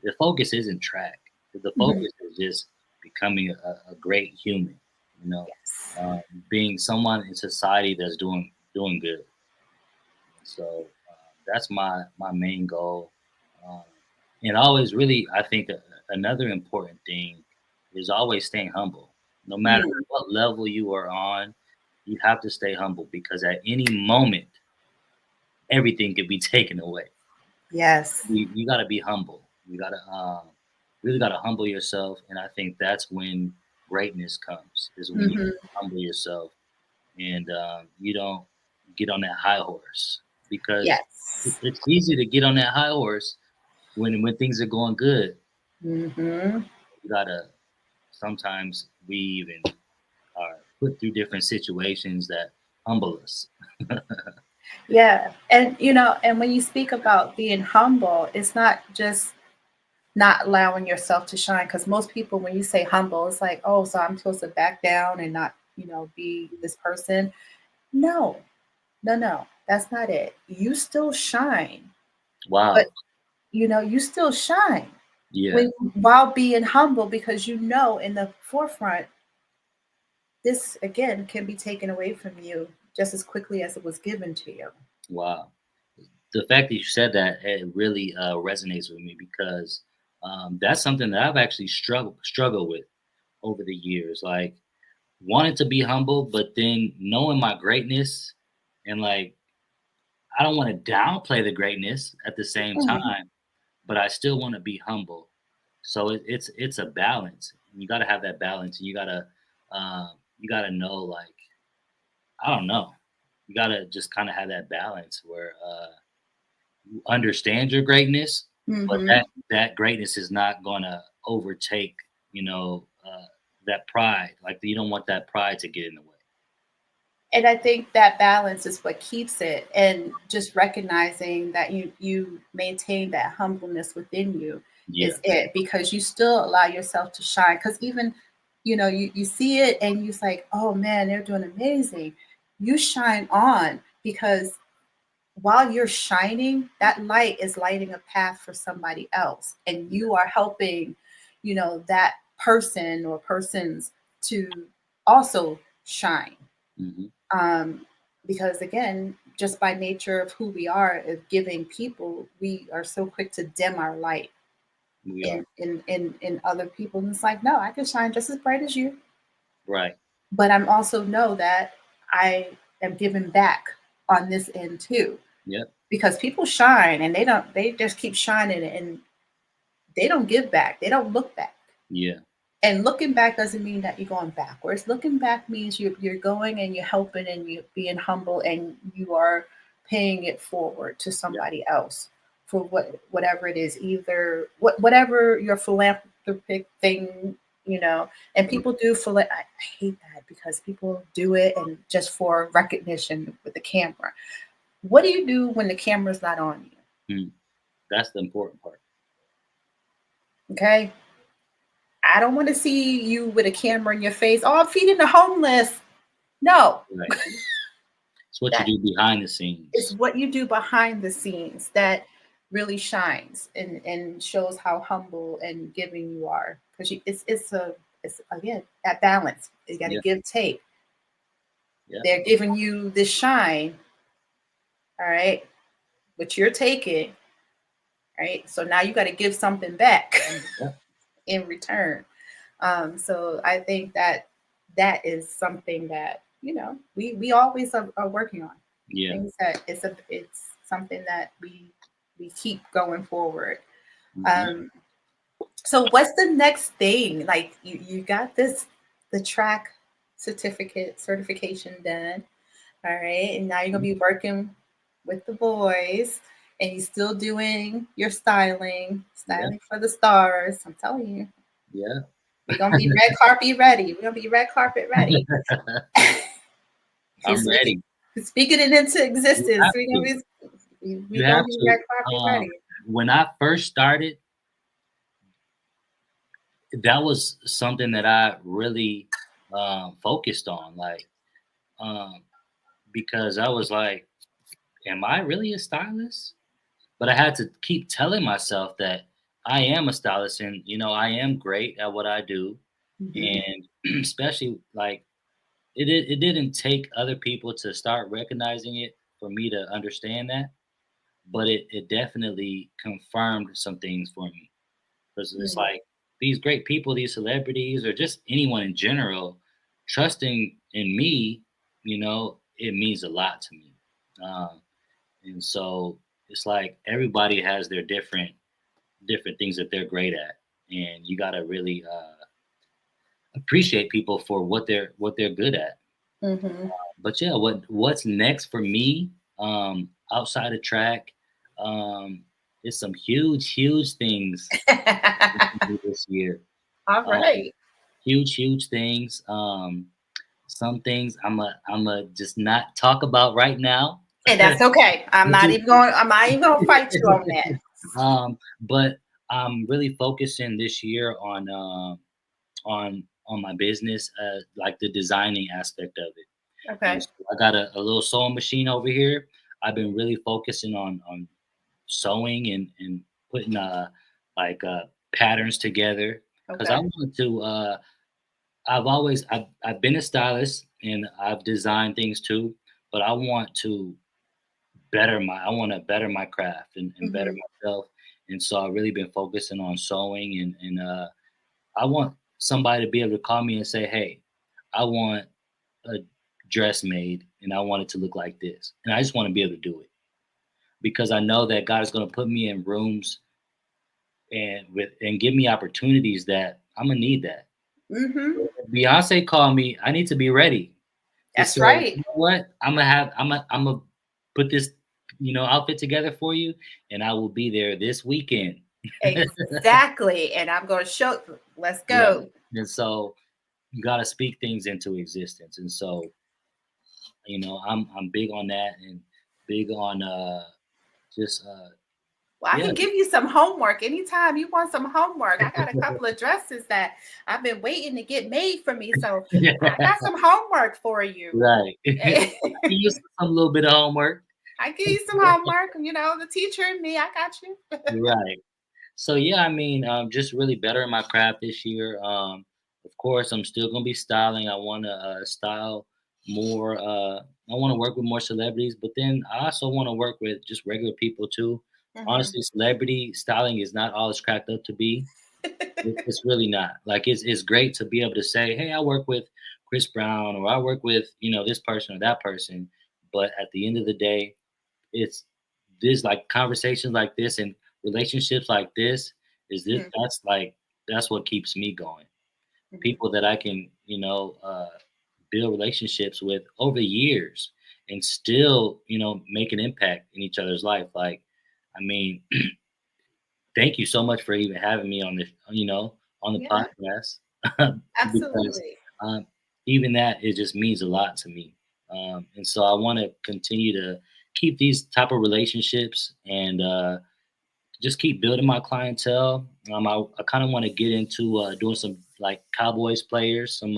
The focus isn't track. The Hmm. focus is just becoming a great human, you know, Yes. uh, being someone in society that's doing good. So that's my main goal. Um, and always, really, I think another important thing is always staying humble. No matter Mm, what level you are on, you have to stay humble because at any moment, everything could be taken away. yes. You got to be humble. You got to really got to humble yourself, and I think that's when greatness comes. Is when you Hmm. humble yourself and you don't get on that high horse because Yes. it's easy to get on that high horse when things are going good. Hmm. You gotta sometimes weave and are put through different situations that humble us. Yeah. And, and when you speak about being humble, it's not just not allowing yourself to shine. Because most people, when you say humble, it's like, oh, so I'm supposed to back down and not, be this person. No, no, no. That's not it. You still shine, but, Wow. you still shine Yeah. when while being humble because in the forefront, this again can be taken away from you just as quickly as it was given to you. Wow. The fact that you said that, it really resonates with me because that's something that I've actually struggled with over the years. Like wanting to be humble, but then knowing my greatness and like I don't want to downplay the greatness at the same Mhm. time, but I still want to be humble. So it's a balance. You got to have that balance, and you got to know like I don't know. You got to just kind of have that balance where you understand your greatness, but Mhm. that greatness is not going to overtake that pride. Like you don't want that pride to get in the way. And I think that balance is what keeps it, and just recognizing that you maintain that humbleness within you Yeah. is it, because you still allow yourself to shine. Because even you see it and you're like, oh man, they're doing amazing. You shine on because while you're shining, that light is lighting a path for somebody else, and Yeah. you are helping, that person or persons to also shine. Hmm. um, because again, just by nature of who we are as giving people, we are so quick to dim our light We are. in other people. And it's like, no, I can shine just as bright as you, Right. but I'm also know that I am giving back on this end too. Yep. Because people shine and they just keep shining and they don't give back. They don't look back. Yeah. And looking back doesn't mean that you're going backwards. Looking back means you're going and you're helping and you're being humble and you are paying it forward to Yep. somebody else for whatever it is, either whatever your philanthropic thing, and people do I hate that because people do it and just for recognition with the camera. What do you do when the camera's not on you? Mm. That's the important part. Okay. I don't want to see you with a camera in your face. Oh, I'm feeding the homeless. No, Right. It's what you that do behind the is scenes. what you do behind the scenes that really shines and shows how humble and giving you are. Because it's again that balance. You got to Yeah. give take. Yeah. They're giving you this shine, all right, which you're taking, right? So now you got to give something back Yeah. in return. So I think that that is something that we always are working on. Yeah. Things that it's something that we keep going forward. Hmm. Um, so what's the next thing? Like you got the track certification done, all right, and now you're gonna be working with the boys, and you're still doing your Yeah. styling for the stars. I'm telling you, Yeah. we're gonna be red carpet ready. We're gonna be red carpet ready. I'm He's speaking, ready. he's speaking it into You existence. have to. We You gonna have be red to. carpet ready. When I first started, that was something that I really focused on, like, um, because I was like, "Am I really a stylist?" But I had to keep telling myself that I am a stylist, and I am great at what I do, Hmm. and especially like it didn't take other people to start recognizing it for me to understand that, but it definitely confirmed some things for me. Because it's Mm. like these great people, these celebrities, or just anyone in general, trusting in me, it means a lot to me. Um, and so it's like everybody has their different things that they're great at, and you got to really appreciate people for what they're good at. Hmm. But yeah, what's next for me, outside of track, is some huge things this year. All Um, right. huge things. Some things I'm a just not talk about right now. And that's okay. I'm not even gonna fight you on that. But I'm really focusing this year on my business, like the designing aspect of it. And Okay. so I got a little sewing machine over here. I've been really focusing on sewing and putting like patterns together because I Okay. want to. I've been a stylist and I've designed things too, but I want to better my craft and better Hmm. myself. And so I've really been focusing on sewing and I want somebody to be able to call me and say, "Hey, I want a dress made and I want it to look like this." And I just want to be able to do it because I know that God is going to put me in rooms and give me opportunities that I'm gonna need that. Hmm. If Beyonce called me, I need to be ready to That's say, "You right. know what? I'm gonna put this outfit together for you and I will be there this weekend." Exactly. And I'm gonna show. Let's Right. go. And so you got to speak things into existence. And so I'm big on that and big on just Well, I yeah. can give you some homework anytime you want some homework. I got a couple of dresses that I've been waiting to get made for me, so I got some homework for you. Right. I can use some little bit of homework. I give you some homework. The teacher and me, I got you. Right. So yeah, I mean, just really bettering my craft this year. Of course, I'm still gonna be styling. I want to style more. I want to work with more celebrities, but then I also want to work with just regular people too. Hmm. Honestly, celebrity styling is not all it's cracked up to be. It's really not. Like it's great to be able to say, "Hey, I work with Chris Brown," or "I work with this person or that person." But at the end of the day, it's this like conversations like this and relationships like this is this that's what keeps me going. Hmm. People that I can build relationships with over years and still make an impact in each other's life. Like, I mean, thank you so much for even having me on the Yeah, podcast because absolutely. um, even that it just means a lot to me. And so I want to continue to keep these type of relationships and just keep building my clientele. I kind of want to get into doing some like Cowboys players, some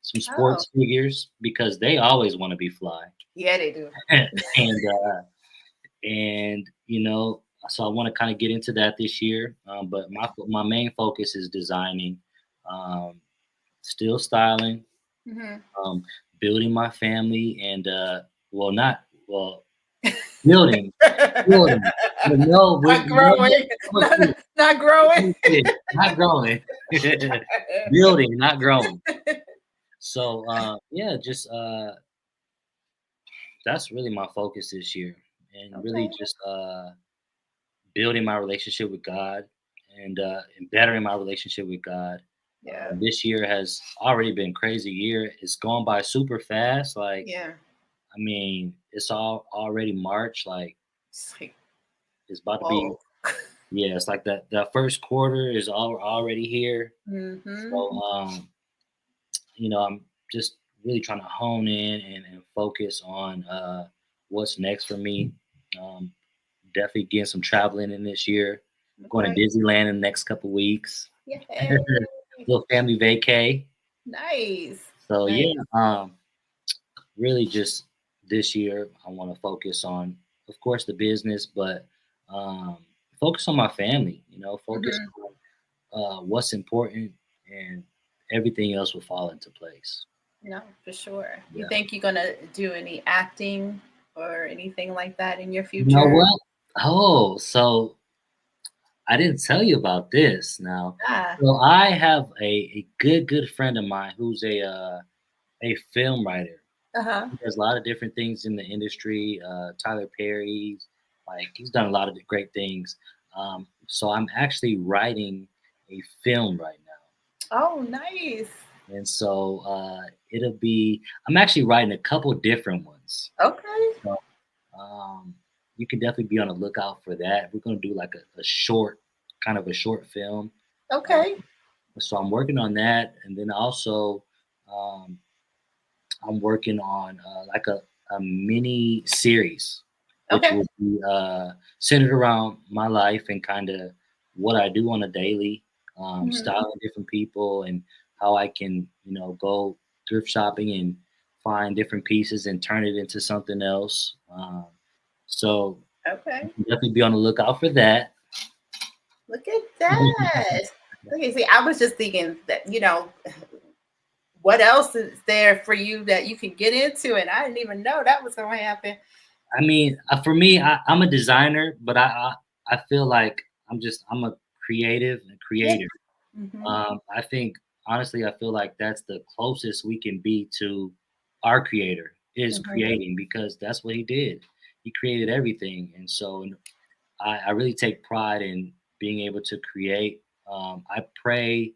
some Oh, sports figures because they always want to be fly. yeah, they do. And so I want to kind of get into that this year. But my main focus is designing, um, still styling, Hmm. um, building my family, and well, not well, building, building. But no, Not growing. Not, not growing. not growing, building, not growing. So yeah, just that's really my focus this year, and really Okay. just building my relationship with God and bettering my relationship with God. Yeah. This year has already been crazy year. It's gone by super fast. Like, Yeah. I mean, it's all already March. Like, It's like, it's about to be, whoa. yeah. It's like that first quarter is already here. Hmm. So, I'm just really trying to hone in and focus on what's next for me. Um, Definitely getting some traveling in this year. Going to Okay. Disneyland in the next couple weeks. Yay. Little family vacay. Nice. So Nice. yeah, really just this year I want to focus on, of course, the business, but um, focus on my family. Focus Hmm. on what's important, and everything else will fall into place. No, for sure. You Yeah. think you're gonna do any acting or anything like that in your You know future? what? Oh, so I didn't tell you about this now. Ah. So I have a good friend of mine who's a film writer. Uh-huh. He does a lot of different things in the industry. Tyler Perry's, like he's done a lot of great things. So I'm actually writing a film right now, Oh, nice. and so it'll be. I'm actually writing a couple different ones. Okay. So um, you can definitely be on the lookout for that. We're gonna do like a short, kind of a short film. Uh, Okay. so I'm working on that, and then also um, I'm working on like a mini series, which Okay. will be centered around my life and kind of what I do on a daily, Hmm. styling different people and how I can, go thrift shopping and find different pieces and turn it into something else. So you Okay. can definitely be on the lookout for that. Look at that. Okay, see, I was just thinking that, what else is there for you that you can get into? And I didn't even know that was going to happen. I mean, for me, I'm a designer, but I feel like I'm a creative and Yeah. creator. Hmm. I think honestly, I feel like that's the closest we can be to our creator is Hmm. creating because that's what he did. He created everything, and so I really take pride in being able to create. I pray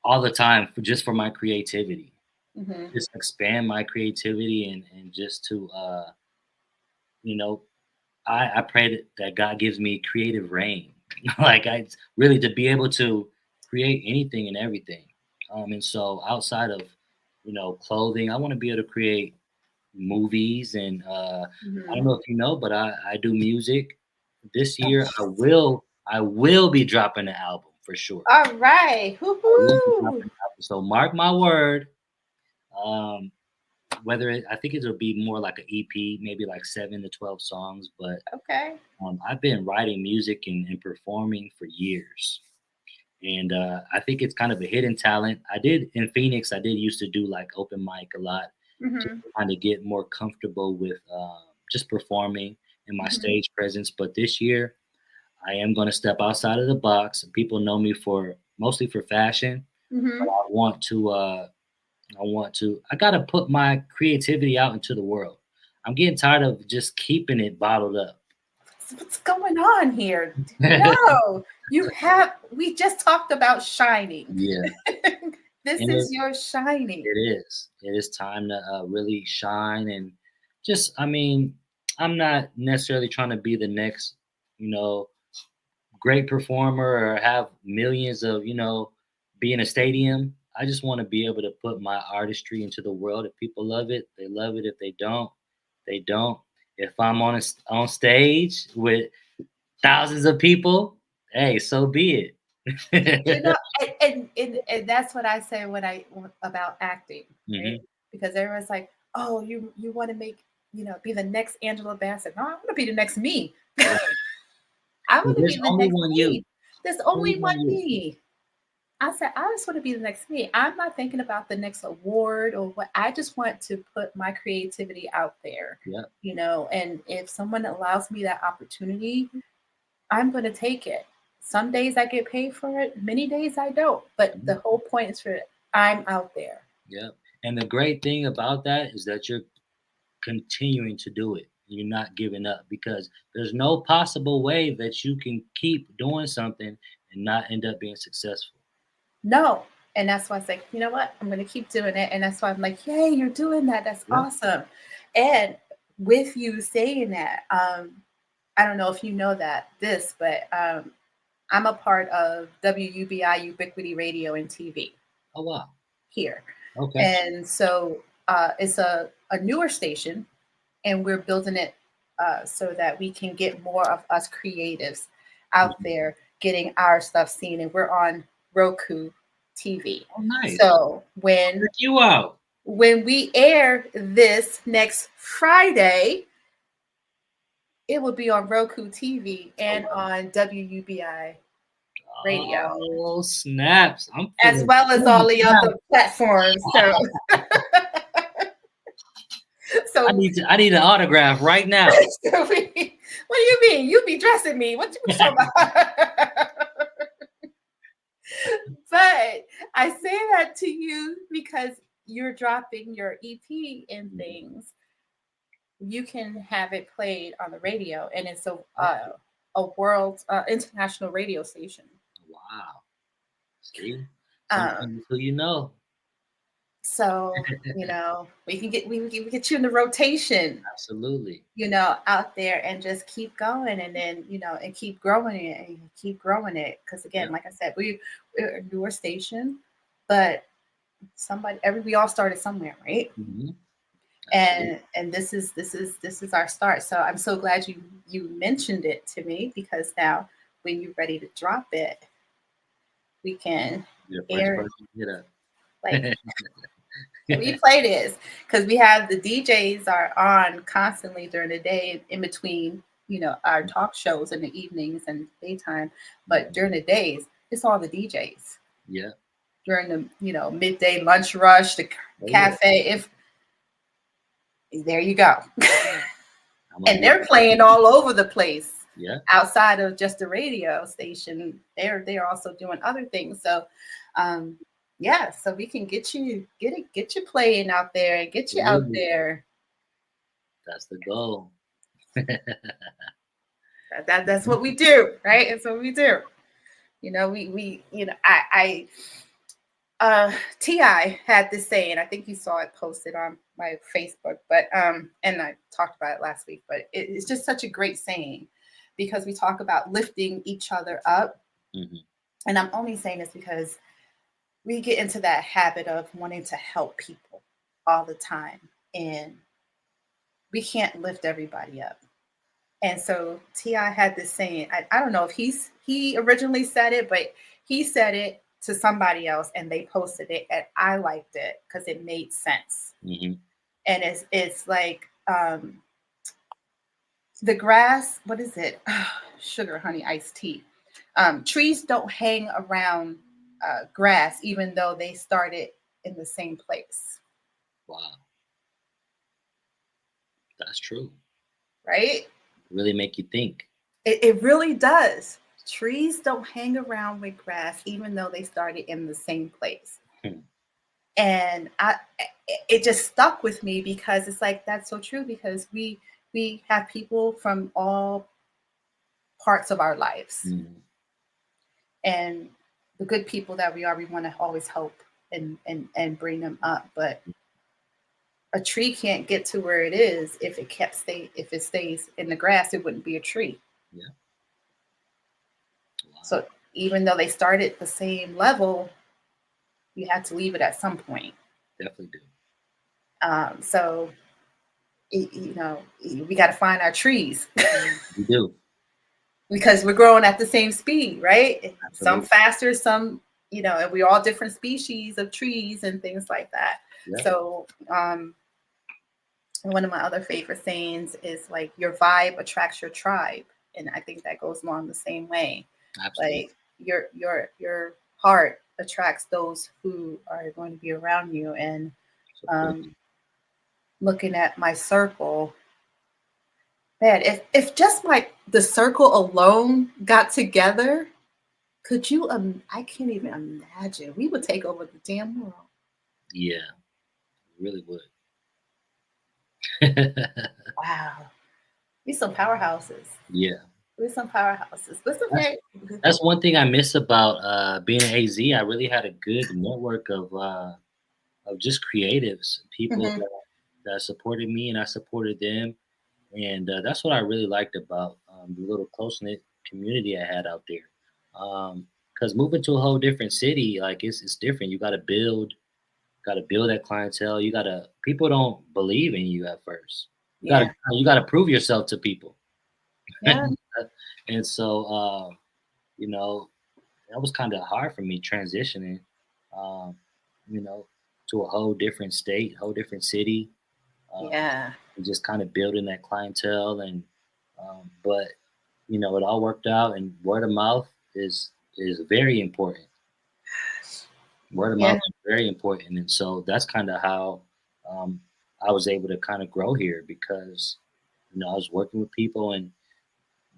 all the time for my creativity, Hmm. just expand my creativity and just to you know I pray that God gives me creative reign, like I really to be able to create anything and everything. And so outside of clothing, I want to be able to create movies and I Hmm. don't know if you know, but I do music. This year I will be dropping an album for sure. All right. I will be Hoo-hoo. dropping an album. So mark my word. Um, I think it'll be more like an EP, maybe like 7 to 12 songs, but Okay. I've been writing music and performing for years, and I think it's kind of a hidden talent. I did in Phoenix. I did used to do like open mic a lot, just Hmm. to kind of get more comfortable with just performing and my Hmm. stage presence. But this year, I am going to step outside of the box. People know me for mostly for fashion, but Hmm. I want to. I want to. I got to put my creativity out into the world. I'm getting tired of just keeping it bottled up. What's going on here? No, we just talked about shining. Yeah, This and is your shining. it is. It is time to really shine and just. I mean, I'm not necessarily trying to be the next, you know, great performer or have millions of, be in a stadium. I just want to be able to put my artistry into the world. If people love it, they love it. If they don't, they don't. If I'm on stage with thousands of people, hey, so be it. You know, and that's what I say when about acting, right? Hmm. Because everyone's like, "Oh, you want to make, be the next Angela Bassett." No, I want to be the next me. Right. I 'Cause want to there's be the only next one you. me. There's Only only one one you. me. I said, I just want to be the next me. I'm not thinking about the next award or what. I just want to put my creativity out there, Yeah. and if someone allows me that opportunity, I'm going to take it. Some days I get paid for it, many days I don't. But the Mhm. whole point is for I'm out there. Yeah. And the great thing about that is that you're continuing to do it. You're not giving up because there's no possible way that you can keep doing something and not end up being successful. No. And that's why I say, you know what? I'm going to keep doing it. And that's why I'm like, yay, you're doing that. That's Yeah. awesome. And with you saying that, I don't know if you know but I'm a part of WUBI Ubiquity Radio and TV Oh wow. here. Okay. And so it's a newer station, and we're building it so that we can get more of us creatives out Mhm. there getting our stuff seen. And we're on Roku TV. Oh nice. So Check you out. when we air this next Friday, it will be on Roku TV Oh and wow. on WUBI Radio, Oh snaps. I'm as feeling well as all good the now. other platforms. So, so, I need an autograph right now. so what do you mean? You be dressing me? What you talking about? But I say that to you because you're dropping your EP and Mhm. things. You can have it played on the radio, and it's Yeah. a world international radio station. Wow. See? Um, Sometimes who you know. so we can get you in the rotation, Absolutely. out there, and just keep going, and then and keep growing it and keep growing it. Because Yeah. again, like I said, we're a newer station, but we all started somewhere, right? Mhm. Absolutely. And this is our start. So I'm so glad you mentioned it to me, because now when you're ready to drop it, we can You're the first air it. person to get up. Like, can we play this? Because we have the DJs are on constantly during the day, in between, our talk shows in the evenings and daytime. But Mhm. during the days, it's all the DJs. Yeah. During the midday lunch rush, the Oh yeah. cafe, if there you go. I'm gonna And be they're playing all over the place. yeah. Outside of just the radio station, they're also doing other things. So, um, yeah, so we can get you playing out there and get you out Absolutely. there. That's the goal. That's what we do, right? That's what we do. We Ti had this saying. I think you saw it posted on my Facebook, but and I talked about it last week. But it's just such a great saying, because we talk about lifting each other up. Mhm. And I'm only saying this because we get into that habit of wanting to help people all the time, and we can't lift everybody up. And so Ti had this saying. I don't know if he originally said it, but he said it to somebody else, and they posted it, and I liked it because it made sense. Mhm. And it's like, the grass. What is it? Sugar, honey, iced tea. Trees don't hang around grass, even though they started in the same place, Wow. That's true. right? Really make you think. It really does. Trees don't hang around with grass, even though they started in the same place. Hmm. And it just stuck with me, because it's like, that's so true, because we have people from all parts of our lives, Mhm. and the good people that we want to always help and bring them up. But a tree can't get to where it is if it stays in the grass, it wouldn't be a tree. Yeah. Wow. So even though they started the same level, you have to leave it at some point. Definitely do. So we got to find our trees. You do. because we're growing at the same speed, right? Some Absolutely. faster, some, and we're all different species of trees and things like that. Yeah. So, one of my other favorite sayings is like, your vibe attracts your tribe. And I think that goes along the same way. Absolutely. Like your heart attracts those who are going to be around you. And Support. um, looking at my circle, man, if just like the circle alone got together, could you? I can't even imagine. We would take over the damn world. Yeah, really would. Wow, we some powerhouses. Yeah. We're some powerhouses. But it's That's okay. that's one thing I miss about being in AZ. I really had a good network of just creatives, people Hmm. that supported me and I supported them, and that's what I really liked about the little close knit community I had out there. Because moving to a whole different city, like it's different. You got to build that clientele. You got to people don't believe in you at first. Yeah, You got to prove yourself to people, yeah, and so you know that was kind of hard for me transitioning, um, you know, to a whole different state, whole different city, um, yeah, and just kind of building that clientele. And but it all worked out. And word of mouth is very important. Word of mouth yeah, is very important, and so that's kind of how um, I was able to kind of grow here because I was working with people and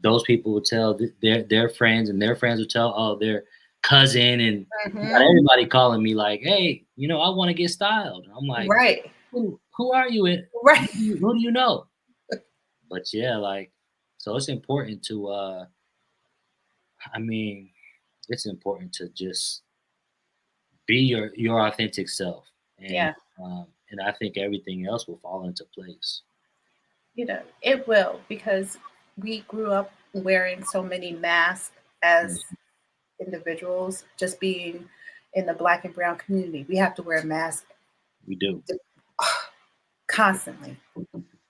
those people would tell their friends, and their friends would tell their cousin, and you got hmm, everybody calling me like, "Hey, I want to get styled." And I'm like, right, "Who are you? And right. who do you know?" But yeah, like, so it's important to. I mean, it's important to just be your authentic self, Yeah, and I think everything else will fall into place. it will because we grew up wearing so many masks as Mm, individuals, just being in the black and brown community. We have to wear a mask we do. constantly.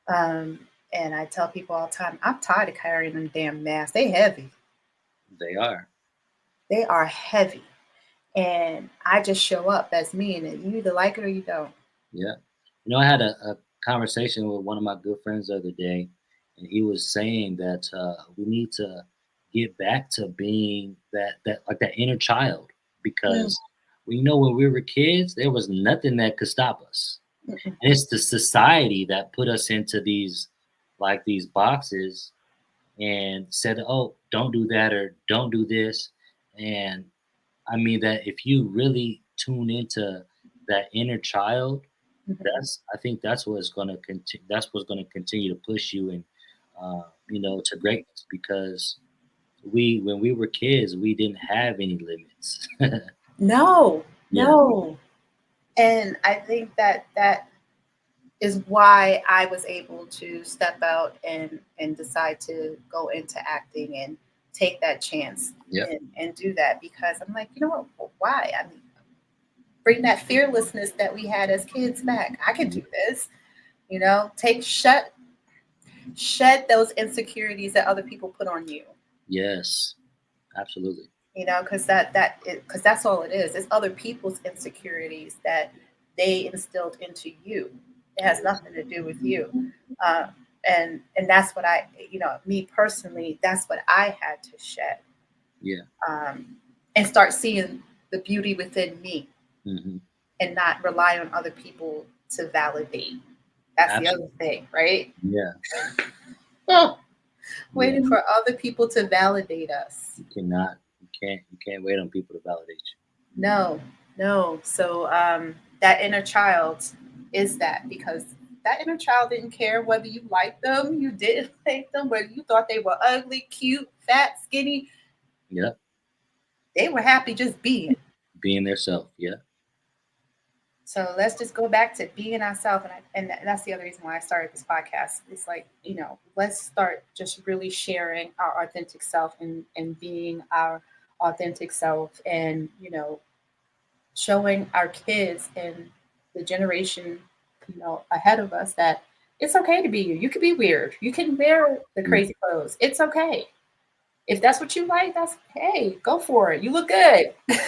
Um, and I tell people all the time, I'm tired of carrying them damn masks. They heavy. They are. They are heavy. And I just show up. That's me. And you either like it or you don't. Yeah. I had a conversation with one of my good friends the other day, and he was saying that we need to get back to being that like that inner child Mm, because when we were kids, there was nothing that could stop us, mm, and it's the society that put us into these boxes and said, "Oh, don't do that or don't do this," and I mean that if you really tune into that inner child, mhm. I think that's what's going to continue. That's what's going to continue to push you and to greatness because when we were kids, we didn't have any limits. No, Yeah, no. And I think that is why I was able to step out and decide to go into acting and take that chance yep, and do that because I'm like, you know what? Why? I mean, bring that fearlessness that we had as kids back. I can do this. Take shed those insecurities that other people put on you. yes, absolutely. Because because that's all it is. It's other people's insecurities that they instilled into you. It It has is. nothing to do with you. uh, and that's what me personally, that's what I had to shed, Yeah, um, and start seeing the beauty within me hmm and not rely on other people to validate. That's the other absolutely. thing, right? Yeah, Oh, yeah. waiting for other people to validate us. You cannot. You can't wait on people to validate No, no. So that inner child is that because that inner child didn't care whether you liked them, you didn't like them, whether you thought they were ugly, cute, fat, skinny. you. Yeah, They were happy just being. being their self. Yeah, So let's just go back to being ourselves, and that's the other reason why I started this podcast. It's like, let's start just really sharing our authentic self and being our authentic self, and showing our kids and the generation ahead of us that it's okay to be you. You can be weird. You can wear the yeah, crazy clothes. It's okay. if that's what you like, hey, go for it. You look good. I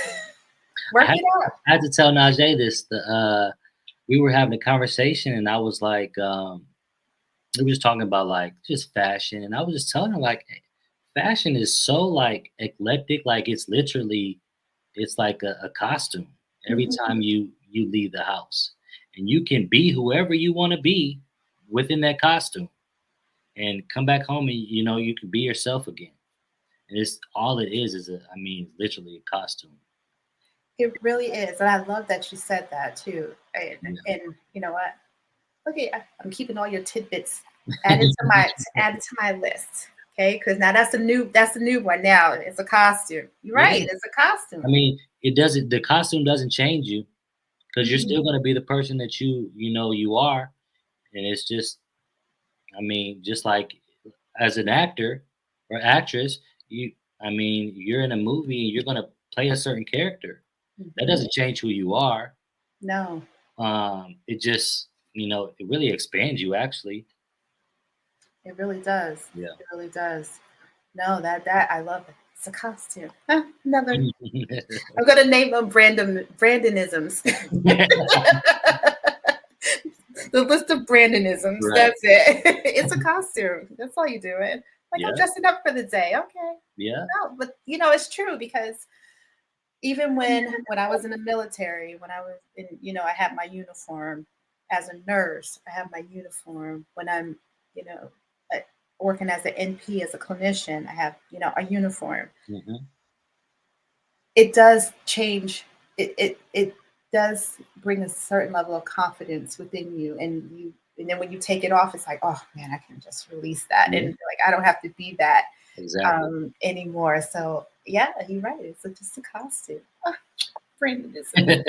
Work had, it out. I had to tell Najee this. We were having a conversation, and I was like, we were just talking about like just fashion, and I was just telling her like, fashion is so like eclectic, like it's like a costume every Mhm. time you leave the house, and you can be whoever you want to be within that costume, and come back home and you can be yourself again. And it's all it is I mean, literally a costume. It really is. And I love that you said that too. And you know what? Okay, I'm keeping all your tidbits added to my list. Okay, because now that's the new one. Now it's a costume. You're right. Yeah. It's a I costume. mean, the costume doesn't change you because you're still Mhm. going to be the person that you are. And it's just, I mean, just like as an actor or actress, I mean, you're in a movie and you're going to play a certain character. That Mhm. doesn't change who you are. No, It just, it really expands you actually. it really does. Yeah. It really does. No, that I love it. It's a costume. Huh, another. I'm gonna name them Brandonisms. The list of Brandonisms. Right. That's it. It's a costume. That's all you're doing. Like I'm Yeah. dressing up for the day. Okay. Yeah. No, but it's true because even when I was in the military, when I was in, I had my uniform as a nurse. I have my uniform when I'm, you know, uh, working as an NP as a clinician. I have, a uniform. Hmm. It does change. It does bring a certain level of confidence within you, and then when you take it off, it's like, oh man, I can just release that, and Yeah. like I don't have to be that Exactly. anymore. So yeah, you're right. It's just a costume. Brandonisms.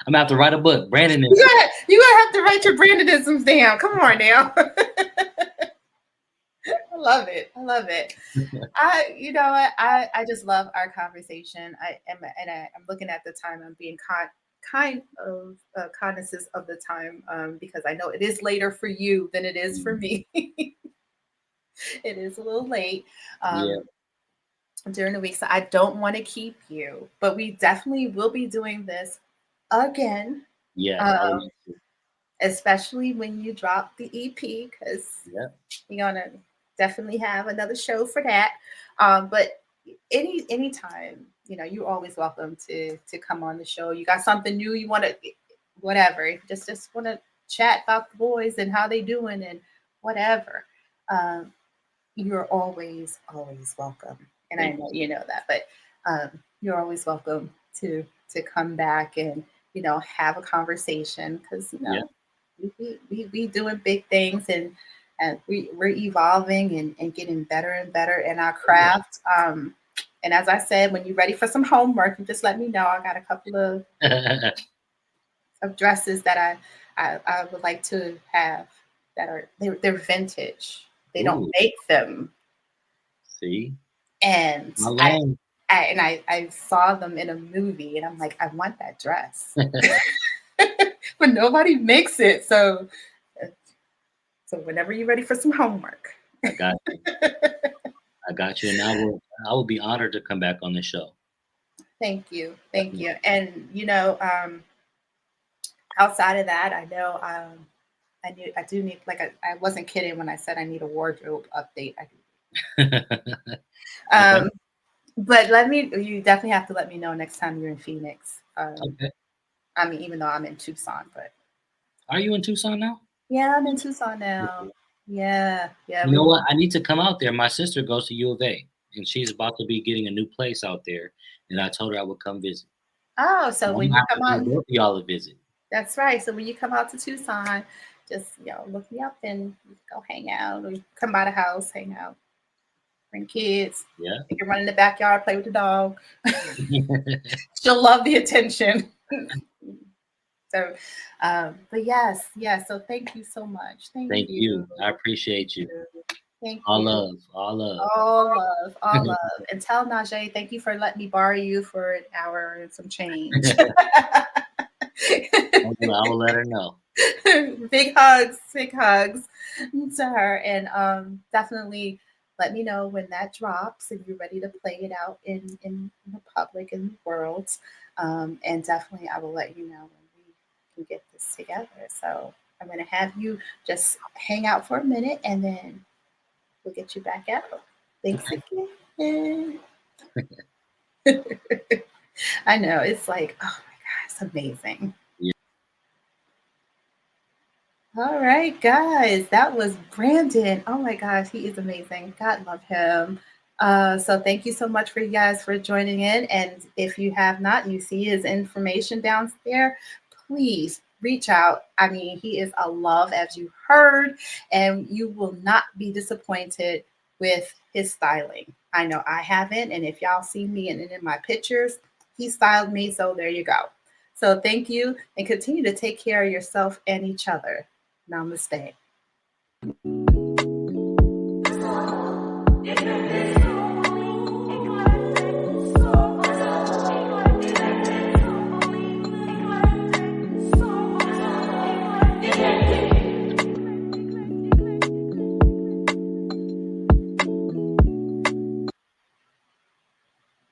I'm gonna have to write a book, Brandon. You gotta have to write your Brandonisms down. Come on now. I love it. I love it. You know what? I just love our conversation. I'm looking at the time. I'm being kind of cognizant of the time because I know it is later for you than it is for me. It is a little late Yeah. um, during the week, so I don't want to keep you. But we definitely will be doing this again, Yes. I would um, love to. especially when you drop the EP because Yeah. we're gonna definitely have another show for that. But anytime, you're always welcome to come on the show. You got something new you want to, whatever. If you just want to chat about the boys and how they doing and whatever. Um, you're always welcome, and I Thank know you. you know that. But you're always welcome to come back and have a conversation because Yeah. we doing big things and we're evolving and getting better and better in our craft. And as I said, when you're ready for some homework, you just let me know. I got a couple of dresses that I would like to have that they're vintage. They don't Ooh, make them, see, and my I, lane. I and I saw them in a movie, and I'm like, I want that dress, but nobody makes it. So whenever you're ready for some homework. I got you. I got you, and I will be honored to come back on the show. Thank you. Thank Definitely. you. And outside of that, I know I do need like I wasn't kidding when I said I need a wardrobe update. I do. Okay. But you definitely have to let me know next time you're in Phoenix. Okay. I mean, even though I'm in Tucson, but Are you in Tucson now? yeah, I'm in Tucson now. Yeah, yeah. You know what? I need to come out there. My sister goes to U of A, and she's about to be getting a new place out there, and I told her I would come visit. Oh, So so I'm when gonna you have to come bring out, both of y'all a visit. that's right. So when you come out to Tucson, just look me up and go hang out, or come by the house, hang out, bring kids. Yeah. They can run in the backyard, play with the dog. She'll love the attention. So, but yes, yes. So thank you so much. Thank Thank you. you. I Thank appreciate you. you. Thank All you. love. All love. All love, all love. And tell Najee, thank you for letting me borrow you for an hour and some change. I will let her know. Big hugs to her. And definitely let me know when that drops and you're ready to play it out in the public and the world. And definitely, I will let you know when we can get this together. So I'm going to have you just hang out for a minute and then we'll get you back out. Thanks Okay. again. I know, it's like, oh my God, it's amazing. Yeah. All right, guys, that was Brandon. Oh my gosh, he is amazing. God love him. So thank you so much for you guys for joining in. And if you have not, you see his information down there, please reach out. I mean, he is a love, as you heard, and you will not be disappointed with his styling. I know I haven't, and if y'all see me and in my pictures, he styled me. So there you go. So thank you, and continue to take care of yourself and each other. Namaste.